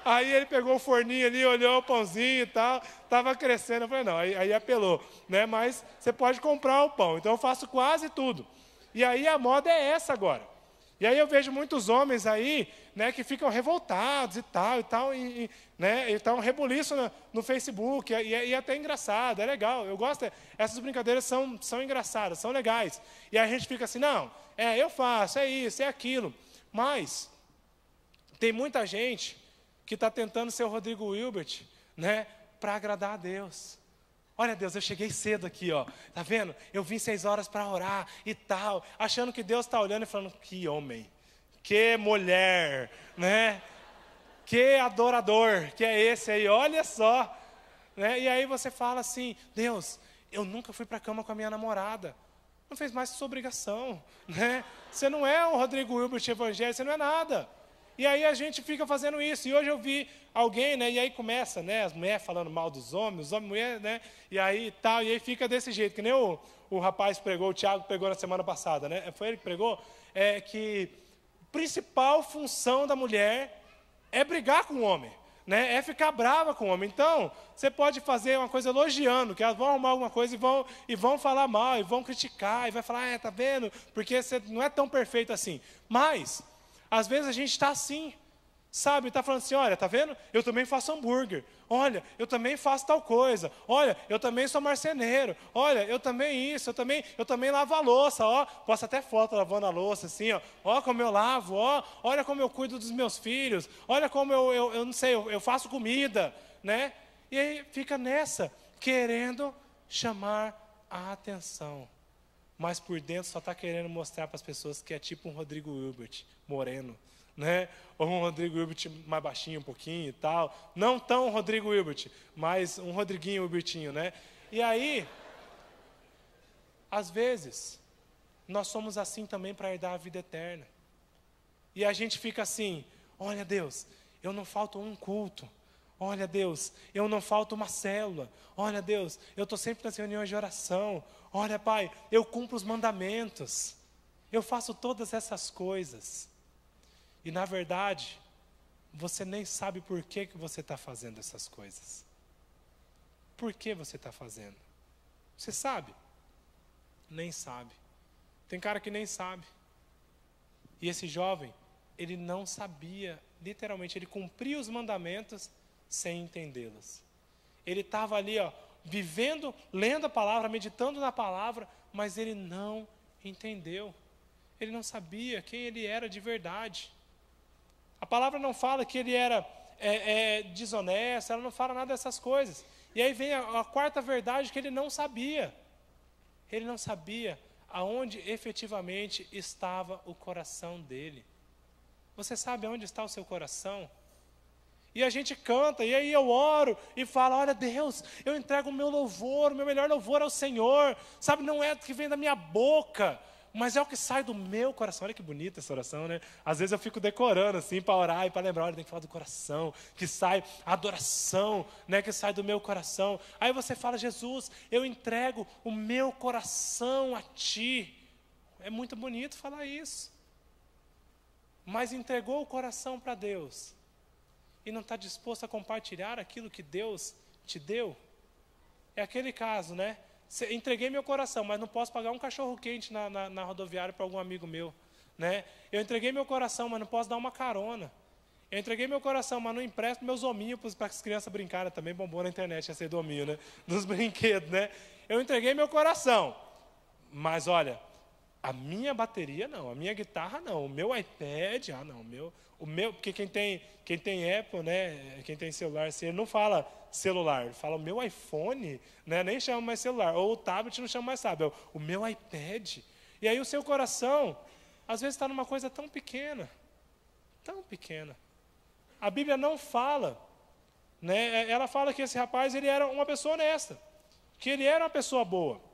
Aí ele pegou o forninho ali, olhou o pãozinho e tal, estava crescendo. Eu falei, não, aí apelou. Né? Mas você pode comprar o pão. Então eu faço quase tudo. E aí a moda é essa agora. E aí eu vejo muitos homens aí, né, que ficam revoltados e tal, né, e tá um rebuliço no Facebook, e é até engraçado, é legal. Eu gosto, essas brincadeiras são engraçadas, são legais. E aí a gente fica assim, não, eu faço, é isso, é aquilo. Mas tem muita gente que está tentando ser o Rodrigo Hilbert, né, para agradar a Deus. Olha, Deus, eu cheguei cedo aqui, ó. Tá vendo? Eu vim 6 horas para orar e tal, achando que Deus está olhando e falando, que homem, que mulher, né? Que adorador, que é esse aí, olha só. Né? E aí você fala assim, Deus, eu nunca fui para a cama com a minha namorada. Não fez mais que sua obrigação, né? Você não é o Rodrigo Hilbert evangélico, você não é nada. E aí a gente fica fazendo isso. E hoje eu vi alguém, né? E aí começa, né? As mulheres falando mal dos homens, os homens, mulher, né? E aí tal, e aí fica desse jeito. Que nem o rapaz pregou, o Tiago pregou na semana passada, né? Foi ele que pregou? Que a principal função da mulher é brigar com o homem, né? É ficar brava com o homem. Então, você pode fazer uma coisa elogiando, que elas vão arrumar alguma coisa e vão falar mal, e vão criticar, e vai falar, tá vendo? Porque você não é tão perfeito assim. Mas às vezes a gente está assim, sabe? Está falando assim, olha, tá vendo? Eu também faço hambúrguer. Olha, eu também faço tal coisa. Olha, eu também sou marceneiro. Olha, eu também isso, eu também lavo a louça, ó. Posto até foto lavando a louça, assim, ó. Ó como eu lavo, ó. Olha como eu cuido dos meus filhos. Olha como eu não sei, eu faço comida, né? E aí fica nessa, querendo chamar a atenção. Mas por dentro só está querendo mostrar para as pessoas que é tipo um Rodrigo Hilbert, moreno, né? Ou um Rodrigo Hilbert mais baixinho um pouquinho e tal. Não tão Rodrigo Hilbert, mas um Rodriguinho Hilbertinho, né? E aí, às vezes, nós somos assim também para herdar a vida eterna. E a gente fica assim, olha Deus, eu não falto um culto. Olha Deus, eu não falto uma célula. Olha Deus, eu estou sempre nas reuniões de oração. Olha Pai, eu cumpro os mandamentos. Eu faço todas essas coisas. E na verdade, você nem sabe por que você está fazendo essas coisas. Por que você está fazendo? Você sabe? Nem sabe. Tem cara que nem sabe. E esse jovem, ele não sabia, literalmente, ele cumpria os mandamentos sem entendê-los. Ele estava ali, vivendo, lendo a palavra, meditando na palavra, mas ele não entendeu. Ele não sabia quem ele era de verdade. A palavra não fala que ele era desonesto, ela não fala nada dessas coisas. E aí vem a quarta verdade que ele não sabia. Ele não sabia aonde efetivamente estava o coração dele. Você sabe aonde está o seu coração? E a gente canta, e aí eu oro e falo, olha Deus, eu entrego o meu louvor, o meu melhor louvor ao Senhor. Sabe, não é o que vem da minha boca, mas é o que sai do meu coração. Olha que bonita essa oração, né? Às vezes eu fico decorando assim para orar e para lembrar, olha, tem que falar do coração, que sai a adoração, né, que sai do meu coração. Aí você fala, Jesus, eu entrego o meu coração a Ti. É muito bonito falar isso. Mas entregou o coração para Deus e não está disposto a compartilhar aquilo que Deus te deu? É aquele caso, né? Entreguei meu coração, mas não posso pagar um cachorro-quente na rodoviária para algum amigo meu, né? Eu entreguei meu coração, mas não posso dar uma carona. Eu entreguei meu coração, mas não empresto meus hominhos para as crianças brincarem. Também bombou na internet esse hominho, né? Dos brinquedos, né? Eu entreguei meu coração, mas olha, a minha bateria não, a minha guitarra não, o meu iPad, não, o meu, porque quem tem Apple, né, quem tem celular, assim, ele não fala celular, ele fala o meu iPhone, né, nem chama mais celular, ou o tablet não chama mais tablet, é o meu iPad. E aí o seu coração, às vezes está numa coisa tão pequena. A Bíblia não fala, né, ela fala que esse rapaz, ele era uma pessoa honesta, que ele era uma pessoa boa.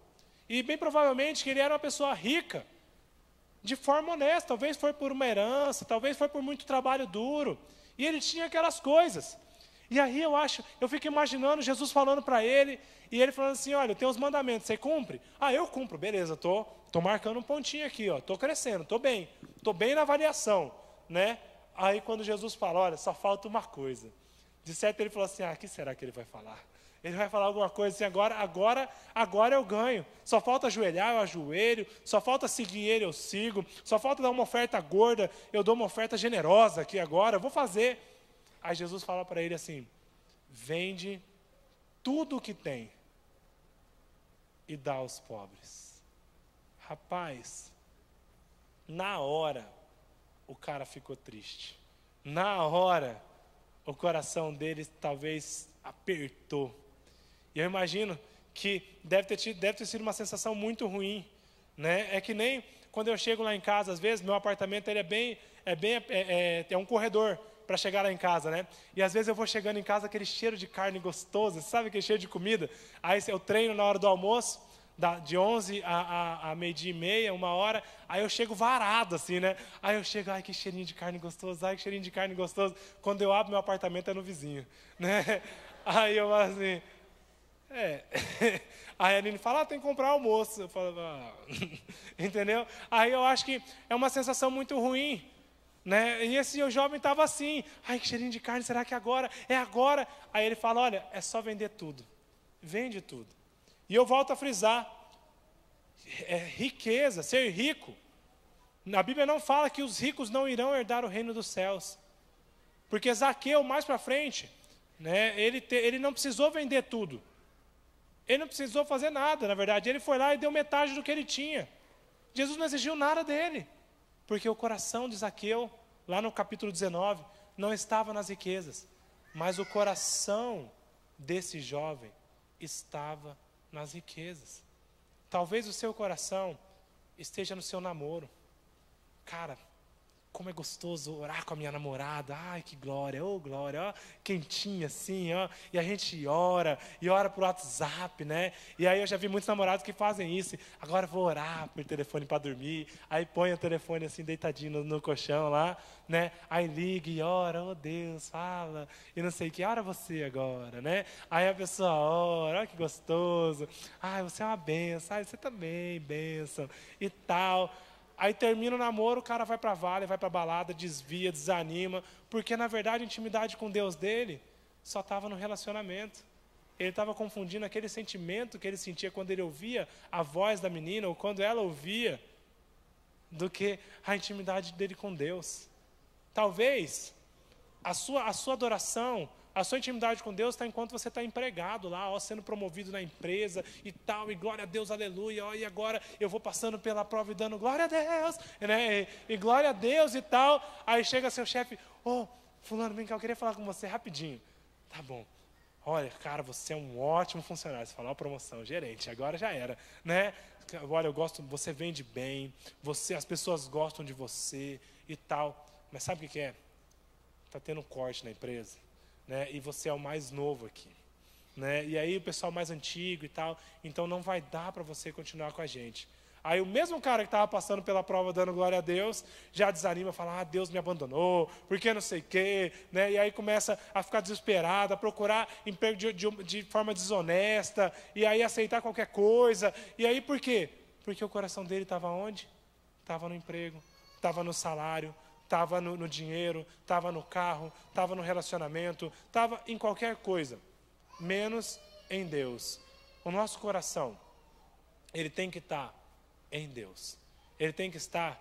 E bem provavelmente que ele era uma pessoa rica, de forma honesta, talvez foi por uma herança, talvez foi por muito trabalho duro, e ele tinha aquelas coisas. E aí eu fico imaginando Jesus falando para ele, e ele falando assim, olha, eu tenho os mandamentos, você cumpre? Eu cumpro, beleza, tô marcando um pontinho aqui, tô crescendo, tô bem na avaliação, né? Aí quando Jesus fala, olha, só falta uma coisa. De certo ele falou assim, o que será que ele vai falar? Ele vai falar alguma coisa assim, agora eu ganho. Só falta ajoelhar, eu ajoelho. Só falta seguir ele, eu sigo. Só falta dar uma oferta gorda, eu dou uma oferta generosa aqui agora, eu vou fazer. Aí Jesus fala para ele assim, vende tudo o que tem e dá aos pobres. Rapaz, na hora, o cara ficou triste. Na hora, o coração dele talvez apertou. E eu imagino que deve ter sido uma sensação muito ruim, né? É que nem quando eu chego lá em casa, às vezes, meu apartamento ele é um corredor para chegar lá em casa, né? E às vezes eu vou chegando em casa, aquele cheiro de carne gostoso, sabe aquele cheiro de comida? Aí eu treino na hora do almoço, de 11 a meio-dia e meia, 1h, aí eu chego varado assim, né? Aí eu chego, que cheirinho de carne gostoso, que cheirinho de carne gostoso. Quando eu abro meu apartamento é no vizinho, né? Aí eu assim... Aí a Aline fala, tem que comprar almoço. Eu falo, entendeu? Aí eu acho que é uma sensação muito ruim, né? E esse jovem estava assim, que cheirinho de carne, será que agora? É agora? Aí ele fala, olha, é só vender tudo. Vende tudo. E eu volto a frisar, riqueza, ser rico. A Bíblia não fala que os ricos não irão herdar o reino dos céus. Porque Zaqueu, mais para frente, né, ele não precisou vender tudo. Ele não precisou fazer nada, na verdade. Ele foi lá e deu metade do que ele tinha. Jesus não exigiu nada dele. Porque o coração de Zaqueu, lá no capítulo 19, não estava nas riquezas. Mas o coração desse jovem estava nas riquezas. Talvez o seu coração esteja no seu namoro. Cara, como é gostoso orar com a minha namorada. Ai, que glória, ô glória, ó, quentinha assim, ó. E a gente ora, e ora por WhatsApp, né? E aí eu já vi muitos namorados que fazem isso. Agora eu vou orar por telefone para dormir. Aí põe o telefone assim, deitadinho no colchão lá, né? Aí liga e ora, oh Deus, fala. E não sei o que, ora você agora, né? Aí a pessoa ora, olha que gostoso. Ai, você é uma bênção, ai, você também, bênção, e tal. Aí termina o namoro, o cara vai para a vale, vai para a balada, desvia, desanima, porque na verdade a intimidade com Deus dele só estava no relacionamento. Ele estava confundindo aquele sentimento que ele sentia quando ele ouvia a voz da menina, ou quando ela ouvia, do que a intimidade dele com Deus. Talvez a sua adoração, a sua intimidade com Deus está enquanto você está empregado lá, ó, sendo promovido na empresa e tal, e glória a Deus, aleluia, ó, e agora eu vou passando pela prova e dando glória a Deus, né, e glória a Deus e tal. Aí chega seu chefe, ô, fulano, vem cá, eu queria falar com você rapidinho. Tá bom. Olha, cara, você é um ótimo funcionário. Você falou a promoção, gerente, agora já era, né? Olha, eu gosto, você vende bem, as pessoas gostam de você e tal. Mas sabe o que é? Está tendo um corte na empresa, né? E você é o mais novo aqui, né? E aí o pessoal mais antigo e tal, então não vai dar para você continuar com a gente. Aí o mesmo cara que estava passando pela prova dando glória a Deus, já desanima, fala, ah, Deus me abandonou, porque não sei o quê, né? E aí começa a ficar desesperado, a procurar emprego de forma desonesta, e aí aceitar qualquer coisa. E aí por quê? Porque o coração dele estava onde? Estava no emprego, estava no salário, estava no dinheiro, estava no carro, estava no relacionamento, estava em qualquer coisa, menos em Deus. O nosso coração, ele tem que estar em Deus. Ele tem que estar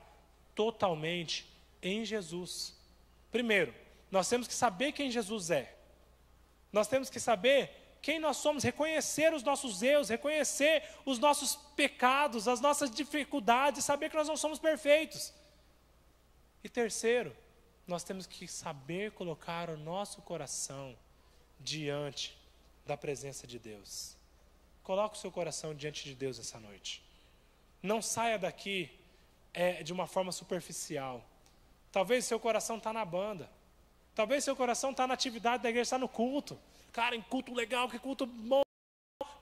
totalmente em Jesus. Primeiro, nós temos que saber quem Jesus é. Nós temos que saber quem nós somos, reconhecer os nossos erros, reconhecer os nossos pecados, as nossas dificuldades, saber que nós não somos perfeitos. E terceiro, nós temos que saber colocar o nosso coração diante da presença de Deus. Coloque o seu coração diante de Deus essa noite. Não saia daqui de uma forma superficial. Talvez seu coração está na banda. Talvez seu coração está na atividade da igreja, está no culto. Cara, em culto legal, que culto bom.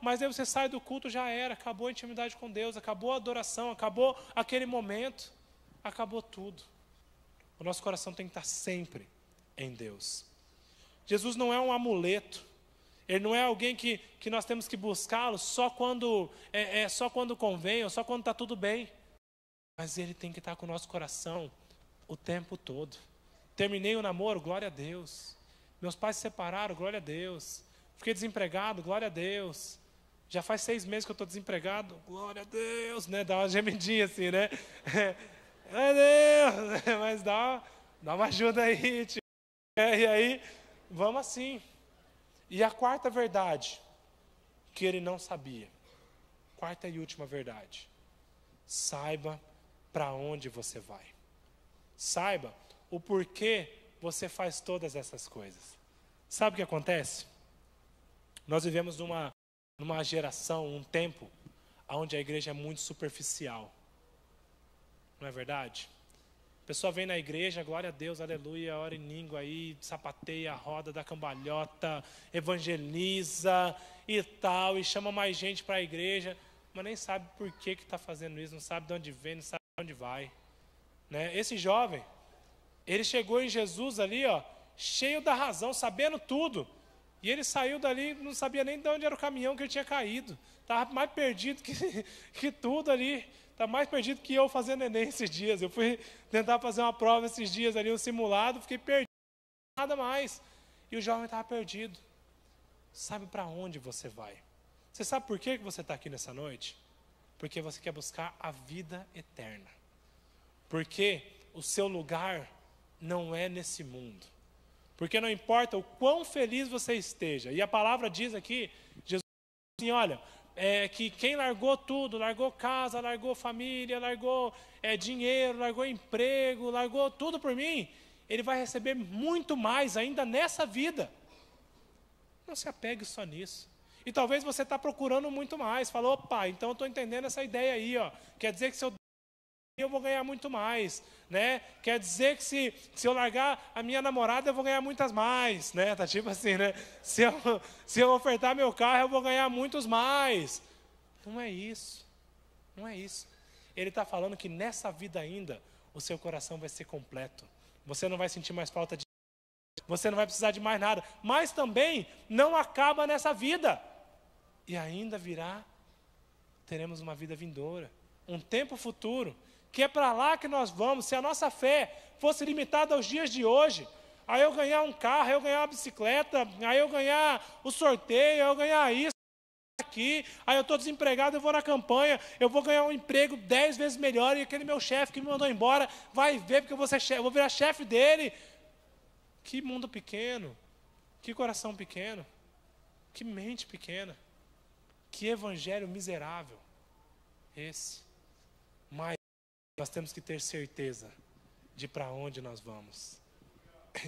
Mas aí você sai do culto, já era. Acabou a intimidade com Deus, acabou a adoração, acabou aquele momento. Acabou tudo. O nosso coração tem que estar sempre em Deus. Jesus não é um amuleto. Ele não é alguém que nós temos que buscá-lo só quando convém, ou só quando está tudo bem. Mas ele tem que estar com o nosso coração o tempo todo. Terminei o namoro, glória a Deus. Meus pais se separaram, glória a Deus. Fiquei desempregado, glória a Deus. Já faz 6 meses que eu estou desempregado, glória a Deus, né? Dá uma gemidinha assim, né? Meu Deus, mas dá uma ajuda aí, tio. E aí, vamos assim. E a quarta verdade, que ele não sabia. Quarta e última verdade. Saiba para onde você vai. Saiba o porquê você faz todas essas coisas. Sabe o que acontece? Nós vivemos numa geração, um tempo, onde a igreja é muito superficial. Não é verdade? A pessoa vem na igreja, glória a Deus, aleluia, ora em língua aí, sapateia a roda da cambalhota, evangeliza e tal, e chama mais gente para a igreja, mas nem sabe por que está fazendo isso, não sabe de onde vem, não sabe de onde vai. Né? Esse jovem, ele chegou em Jesus ali, ó, cheio da razão, sabendo tudo, e ele saiu dali, não sabia nem de onde era o caminhão que ele tinha caído, estava mais perdido que tudo ali. Está mais perdido que eu fazendo Enem esses dias. Eu fui tentar fazer uma prova esses dias ali, um simulado, fiquei perdido, nada mais. E o jovem estava perdido. Sabe para onde você vai? Você sabe por que você está aqui nessa noite? Porque você quer buscar a vida eterna. Porque o seu lugar não é nesse mundo. Porque não importa o quão feliz você esteja. E a palavra diz aqui, Jesus diz assim, olha, que quem largou tudo, largou casa, largou família, largou dinheiro, largou emprego, largou tudo por mim, ele vai receber muito mais ainda nessa vida. Não se apegue só nisso. E talvez você está procurando muito mais. Falou, opa, então eu estou entendendo essa ideia aí, ó. Quer dizer que se eu vou ganhar muito mais, né? Quer dizer que se eu largar a minha namorada, eu vou ganhar muitas mais, né? Tá tipo assim, né? Se eu ofertar meu carro, eu vou ganhar muitos mais. Não é isso. Não é isso. Ele está falando que nessa vida ainda, o seu coração vai ser completo. Você não vai sentir mais falta de... Você não vai precisar de mais nada. Mas também não acaba nessa vida. E ainda virá, teremos uma vida vindoura. Um tempo futuro. Que é para lá que nós vamos. Se a nossa fé fosse limitada aos dias de hoje, aí eu ganhar um carro, aí eu ganhar uma bicicleta, aí eu ganhar o sorteio, aí eu ganhar isso, aqui, aí eu estou desempregado, eu vou na campanha, eu vou ganhar um emprego 10 vezes melhor, e aquele meu chefe que me mandou embora vai ver porque eu vou virar chefe dele. Que mundo pequeno, que coração pequeno, que mente pequena, que evangelho miserável esse. Mas nós temos que ter certeza de para onde nós vamos.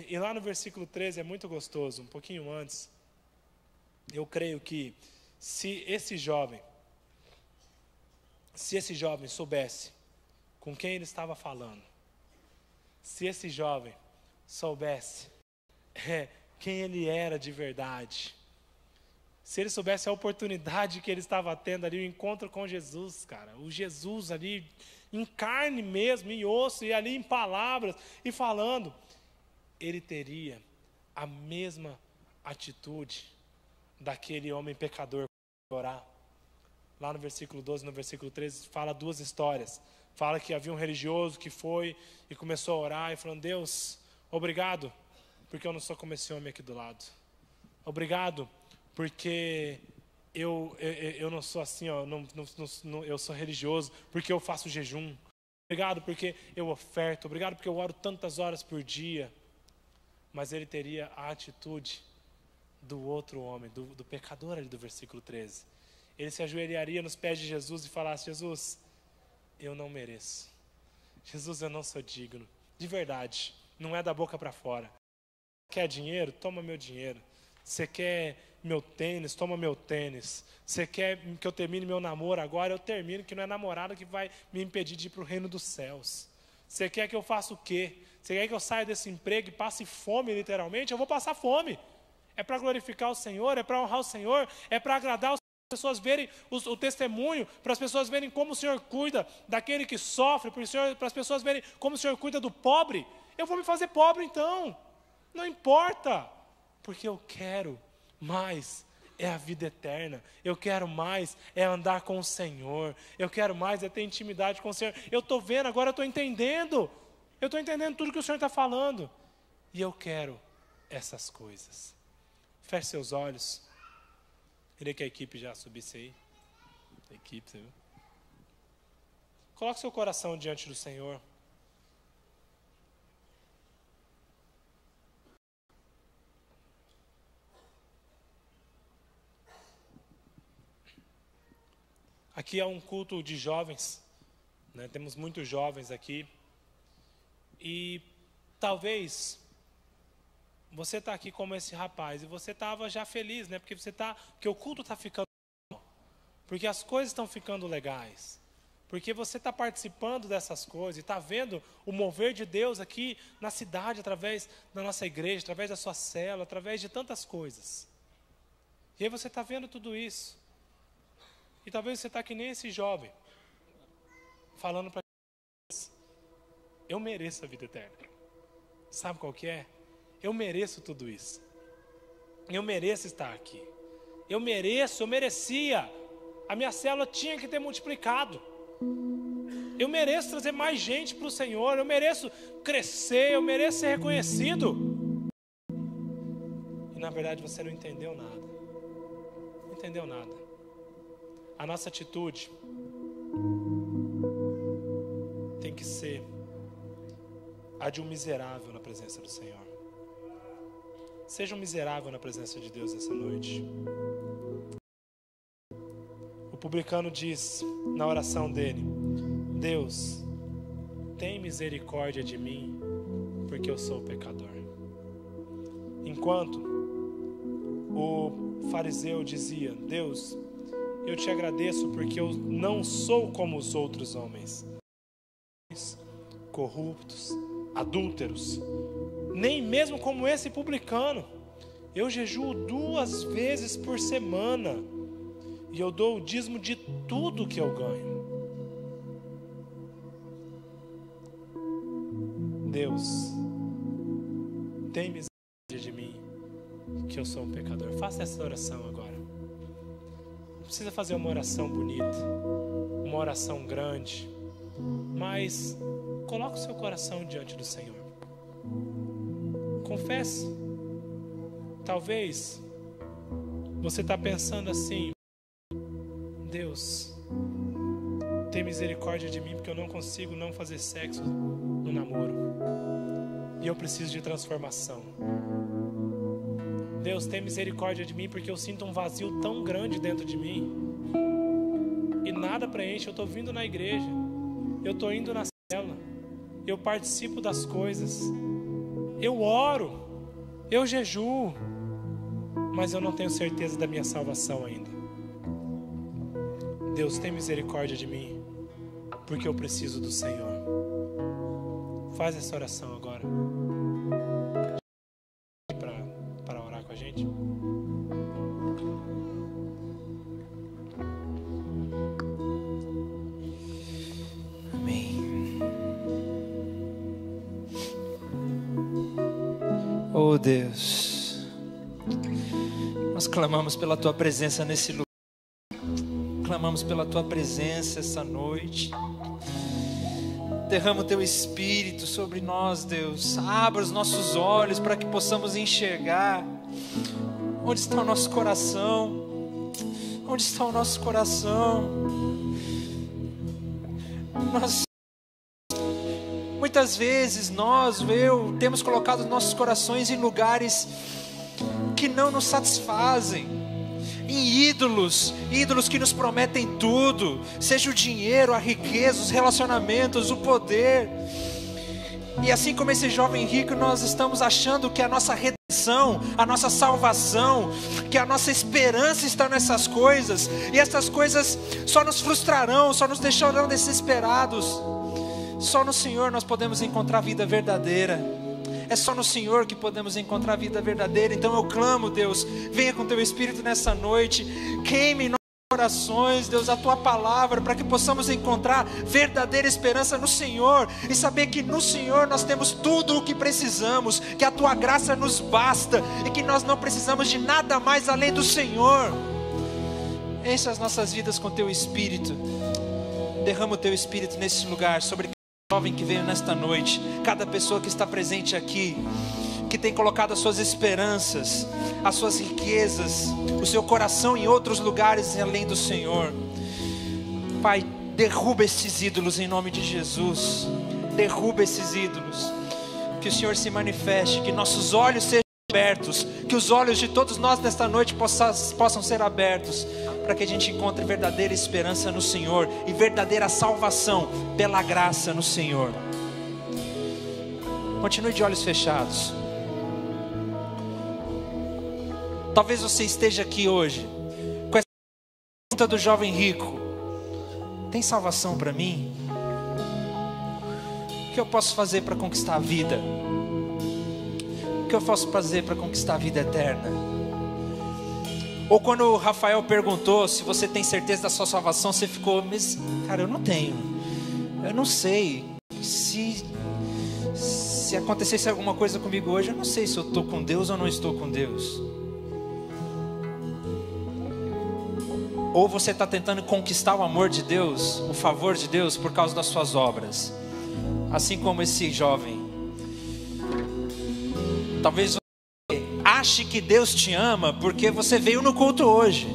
E lá no versículo 13 é muito gostoso, um pouquinho antes. Eu creio que se esse jovem soubesse com quem ele estava falando, se esse jovem soubesse quem ele era de verdade, se ele soubesse a oportunidade que ele estava tendo ali, o encontro com Jesus, cara, o Jesus ali, em carne mesmo, em osso, e ali em palavras, e falando, ele teria a mesma atitude daquele homem pecador orar. Lá no versículo 12, no versículo 13, fala duas histórias. Fala que havia um religioso que foi e começou a orar e falando, Deus, obrigado, porque eu não sou como esse homem aqui do lado. Obrigado, porque eu não sou assim, ó, eu sou religioso, porque eu faço jejum. Obrigado porque eu oferto. Obrigado porque eu oro tantas horas por dia. Mas ele teria a atitude do outro homem, do pecador ali do versículo 13. Ele se ajoelharia nos pés de Jesus e falasse, Jesus, eu não mereço. Jesus, eu não sou digno. De verdade, não é da boca para fora. Quer dinheiro? Toma meu dinheiro. Você quer meu tênis? Toma meu tênis. Você quer que eu termine meu namoro agora? Eu termino, que não é namorada que vai me impedir de ir para o reino dos céus. Você quer que eu faça o quê? Você quer que eu saia desse emprego e passe fome literalmente? Eu vou passar fome. É para glorificar o Senhor, é para honrar o Senhor, é para agradar os Senhor, as pessoas verem o testemunho, para as pessoas verem como o Senhor cuida daquele que sofre, para as pessoas verem como o Senhor cuida do pobre. Eu vou me fazer pobre então, não importa, porque eu quero mais, é a vida eterna, eu quero mais, é andar com o Senhor, eu quero mais, é ter intimidade com o Senhor. Eu estou vendo, agora eu estou entendendo tudo que o Senhor está falando, e eu quero essas coisas. Feche seus olhos. Queria que a equipe já subisse aí. A equipe, você viu? Coloque seu coração diante do Senhor. Aqui é um culto de jovens, né? Temos muitos jovens aqui. E talvez você está aqui como esse rapaz, e você estava já feliz, né? Porque o culto está ficando bom, porque as coisas estão ficando legais, porque você está participando dessas coisas, e está vendo o mover de Deus aqui na cidade, através da nossa igreja, através da sua célula, através de tantas coisas. E aí você está vendo tudo isso, e talvez você está que nem esse jovem, falando para Deus, eu mereço a vida eterna. Sabe qual que é? Eu mereço tudo isso. Eu mereço estar aqui. Eu merecia. A minha célula tinha que ter multiplicado. Eu mereço trazer mais gente para o Senhor. Eu mereço crescer. Eu mereço ser reconhecido. E na verdade você não entendeu nada. Não entendeu nada. A nossa atitude tem que ser a de um miserável na presença do Senhor. Seja um miserável na presença de Deus essa noite. O publicano diz na oração dele, Deus, tem misericórdia de mim, porque eu sou pecador. Enquanto o fariseu dizia: Deus, eu te agradeço porque eu não sou como os outros homens, corruptos, adúlteros, nem mesmo como esse publicano. Eu jejuo 2 vezes por semana e eu dou o dízimo de tudo que eu ganho. Deus, tem misericórdia de mim, que eu sou um pecador. Faça essa oração agora. Não precisa fazer uma oração bonita, uma oração grande, mas coloque o seu coração diante do Senhor. Confesse. Talvez você está pensando assim: Deus, tem misericórdia de mim porque eu não consigo não fazer sexo no namoro e eu preciso de transformação. Deus, tem misericórdia de mim porque eu sinto um vazio tão grande dentro de mim e nada preenche. Eu estou vindo na igreja, eu estou indo na cela, eu participo das coisas, eu oro, eu jejuo, mas eu não tenho certeza da minha salvação ainda. Deus, tem misericórdia de mim porque eu preciso do Senhor. Faz essa oração agora para orar com a gente. Amém. Oh Deus, nós clamamos pela Tua presença nesse lugar. Clamamos pela Tua presença essa noite. Derrama o Teu Espírito sobre nós, Deus. Abra os nossos olhos para que possamos enxergar onde está o nosso coração. Onde está o nosso coração? Muitas vezes temos colocado nossos corações em lugares que não nos satisfazem, em ídolos que nos prometem tudo, seja o dinheiro, a riqueza, os relacionamentos, o poder. E assim como esse jovem rico, nós estamos achando que a nossa redenção, a nossa salvação, que a nossa esperança está nessas coisas, e essas coisas só nos frustrarão, só nos deixarão desesperados. Só no Senhor nós podemos encontrar a vida verdadeira. É só no Senhor que podemos encontrar a vida verdadeira. Então eu clamo, Deus, venha com Teu Espírito nessa noite, queime em nossos corações, Deus, a Tua palavra, para que possamos encontrar verdadeira esperança no Senhor, e saber que no Senhor nós temos tudo o que precisamos, que a Tua graça nos basta, e que nós não precisamos de nada mais além do Senhor. Enche as nossas vidas com Teu Espírito. Derrama o Teu Espírito nesse lugar, sobre jovem que veio nesta noite, cada pessoa que está presente aqui, que tem colocado as suas esperanças, as suas riquezas, o seu coração em outros lugares além do Senhor. Pai, derruba esses ídolos em nome de Jesus. Derruba esses ídolos. Que o Senhor se manifeste, que nossos olhos sejam abertos, que os olhos de todos nós nesta noite possam ser abertos, para que a gente encontre verdadeira esperança no Senhor e verdadeira salvação pela graça no Senhor. Continue de olhos fechados. Talvez você esteja aqui hoje com essa pergunta do jovem rico: tem salvação para mim? O que eu posso fazer para conquistar a vida? O que eu posso fazer para conquistar a vida eterna? Ou quando o Rafael perguntou se você tem certeza da sua salvação, você ficou: mas cara, eu não tenho, eu não sei, se acontecesse alguma coisa comigo hoje, eu não sei se eu estou com Deus ou não estou com Deus. Ou você está tentando conquistar o amor de Deus, o favor de Deus por causa das suas obras, assim como esse jovem. Talvez ache que Deus te ama porque você veio no culto hoje,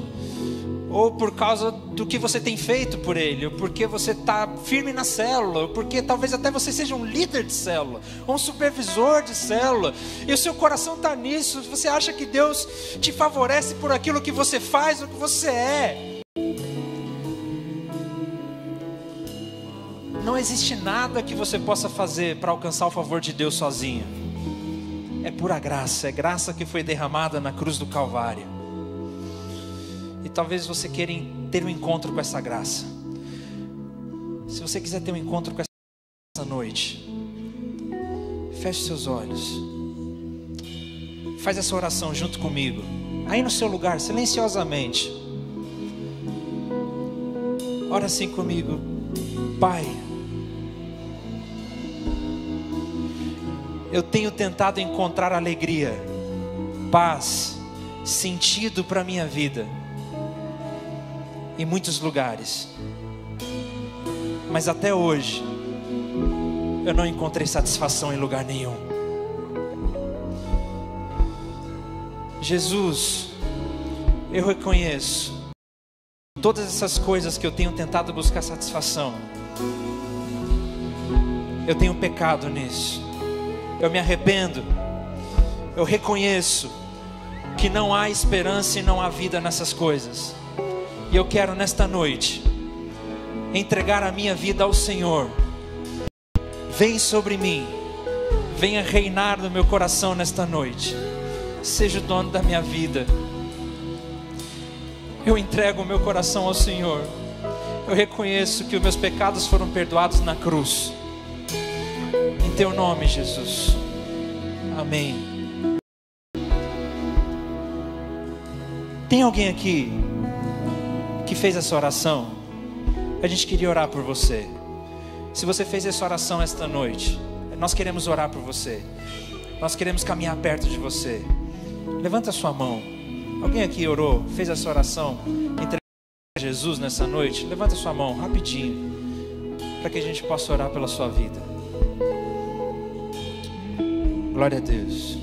ou por causa do que você tem feito por Ele, ou porque você está firme na célula, ou porque talvez até você seja um líder de célula, ou um supervisor de célula, e o seu coração está nisso. Você acha que Deus te favorece por aquilo que você faz, ou que você é. Não existe nada que você possa fazer para alcançar o favor de Deus sozinho. É pura graça, é graça que foi derramada na cruz do Calvário. E talvez você queira ter um encontro com essa graça. Se você quiser ter um encontro com essa noite, feche seus olhos. Faz essa oração junto comigo. Aí no seu lugar, silenciosamente. Ora assim comigo. Pai, eu tenho tentado encontrar alegria, paz, sentido para a minha vida em muitos lugares, mas até hoje eu não encontrei satisfação em lugar nenhum. Jesus, eu reconheço todas essas coisas que eu tenho tentado buscar satisfação. Eu tenho pecado nisso. Eu me arrependo. Eu reconheço que não há esperança e não há vida nessas coisas. E eu quero nesta noite entregar a minha vida ao Senhor. Vem sobre mim. Venha reinar no meu coração nesta noite. Seja o dono da minha vida. Eu entrego o meu coração ao Senhor. Eu reconheço que os meus pecados foram perdoados na cruz. Em teu nome, Jesus. Amém. Tem alguém aqui que fez essa oração? A gente queria orar por você. Se você fez essa oração esta noite, nós queremos orar por você. Nós queremos caminhar perto de você. Levanta a sua mão. Alguém aqui orou, fez essa oração, entregou a Jesus nessa noite? Levanta a sua mão, rapidinho, para que a gente possa orar pela sua vida. Glória a Deus.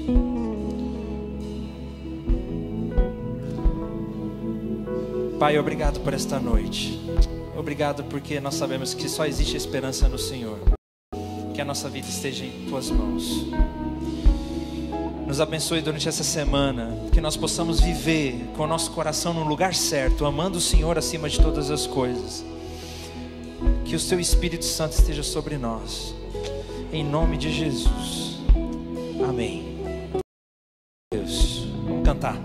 Pai, obrigado por esta noite. Obrigado porque nós sabemos que só existe esperança no Senhor. Que a nossa vida esteja em tuas mãos. Nos abençoe durante essa semana, que nós possamos viver com o nosso coração no lugar certo, amando o Senhor acima de todas as coisas. Que o Seu Espírito Santo esteja sobre nós, em nome de Jesus. Amém. Deus, vamos cantar.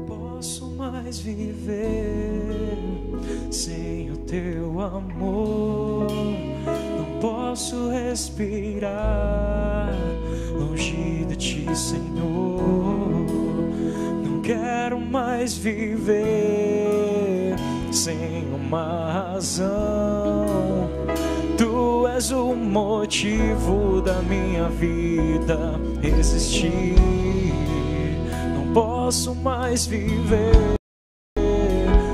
Posso mais viver sem o teu amor, não posso respirar longe de ti, Senhor. Não quero mais viver sem uma razão. Tu és o motivo da minha vida existir. Não posso mais viver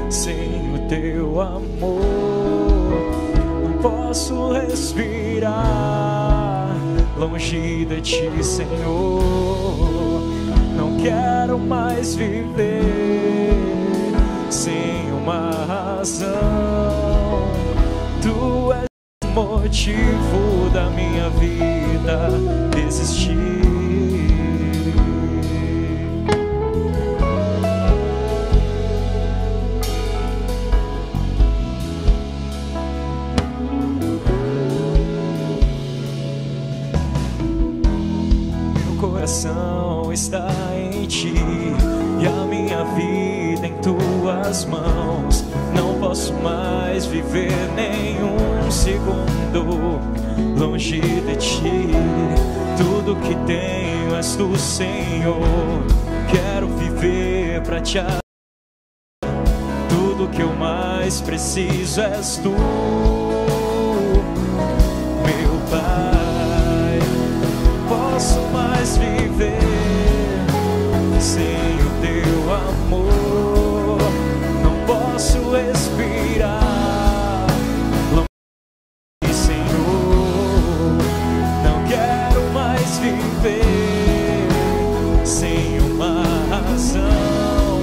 sem o teu amor. Não posso respirar longe de ti, Senhor. Não quero mais viver sem uma razão. Tu és o motivo da minha vida existir. Está em ti e a minha vida em tuas mãos. Não posso mais viver nenhum segundo longe de ti. Tudo que tenho és tu, Senhor. Quero viver pra te adorar. Tudo que eu mais preciso és tu, meu Pai. Posso mais viver sem o teu amor. Não posso respirar longe, Senhor. Não quero mais viver sem uma razão.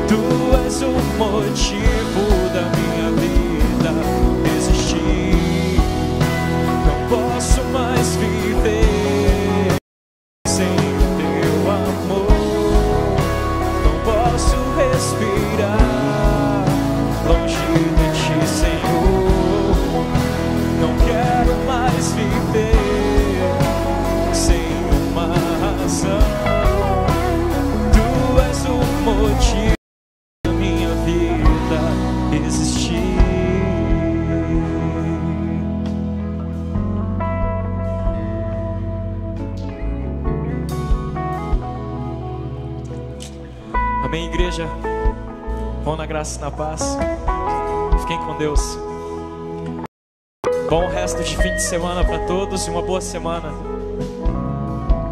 Tu és o motivo da minha vida existir. Não posso mais viver respirar longe de ti, Senhor. Não quero mais viver Amém, igreja? Vão na graça e na paz. Fiquem com Deus. Bom resto de fim de semana para todos e uma boa semana.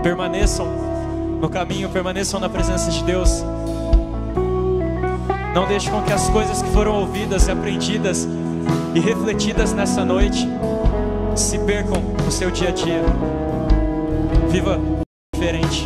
Permaneçam no caminho, permaneçam na presença de Deus. Não deixe com que as coisas que foram ouvidas e aprendidas e refletidas nessa noite se percam no seu dia a dia. Viva diferente.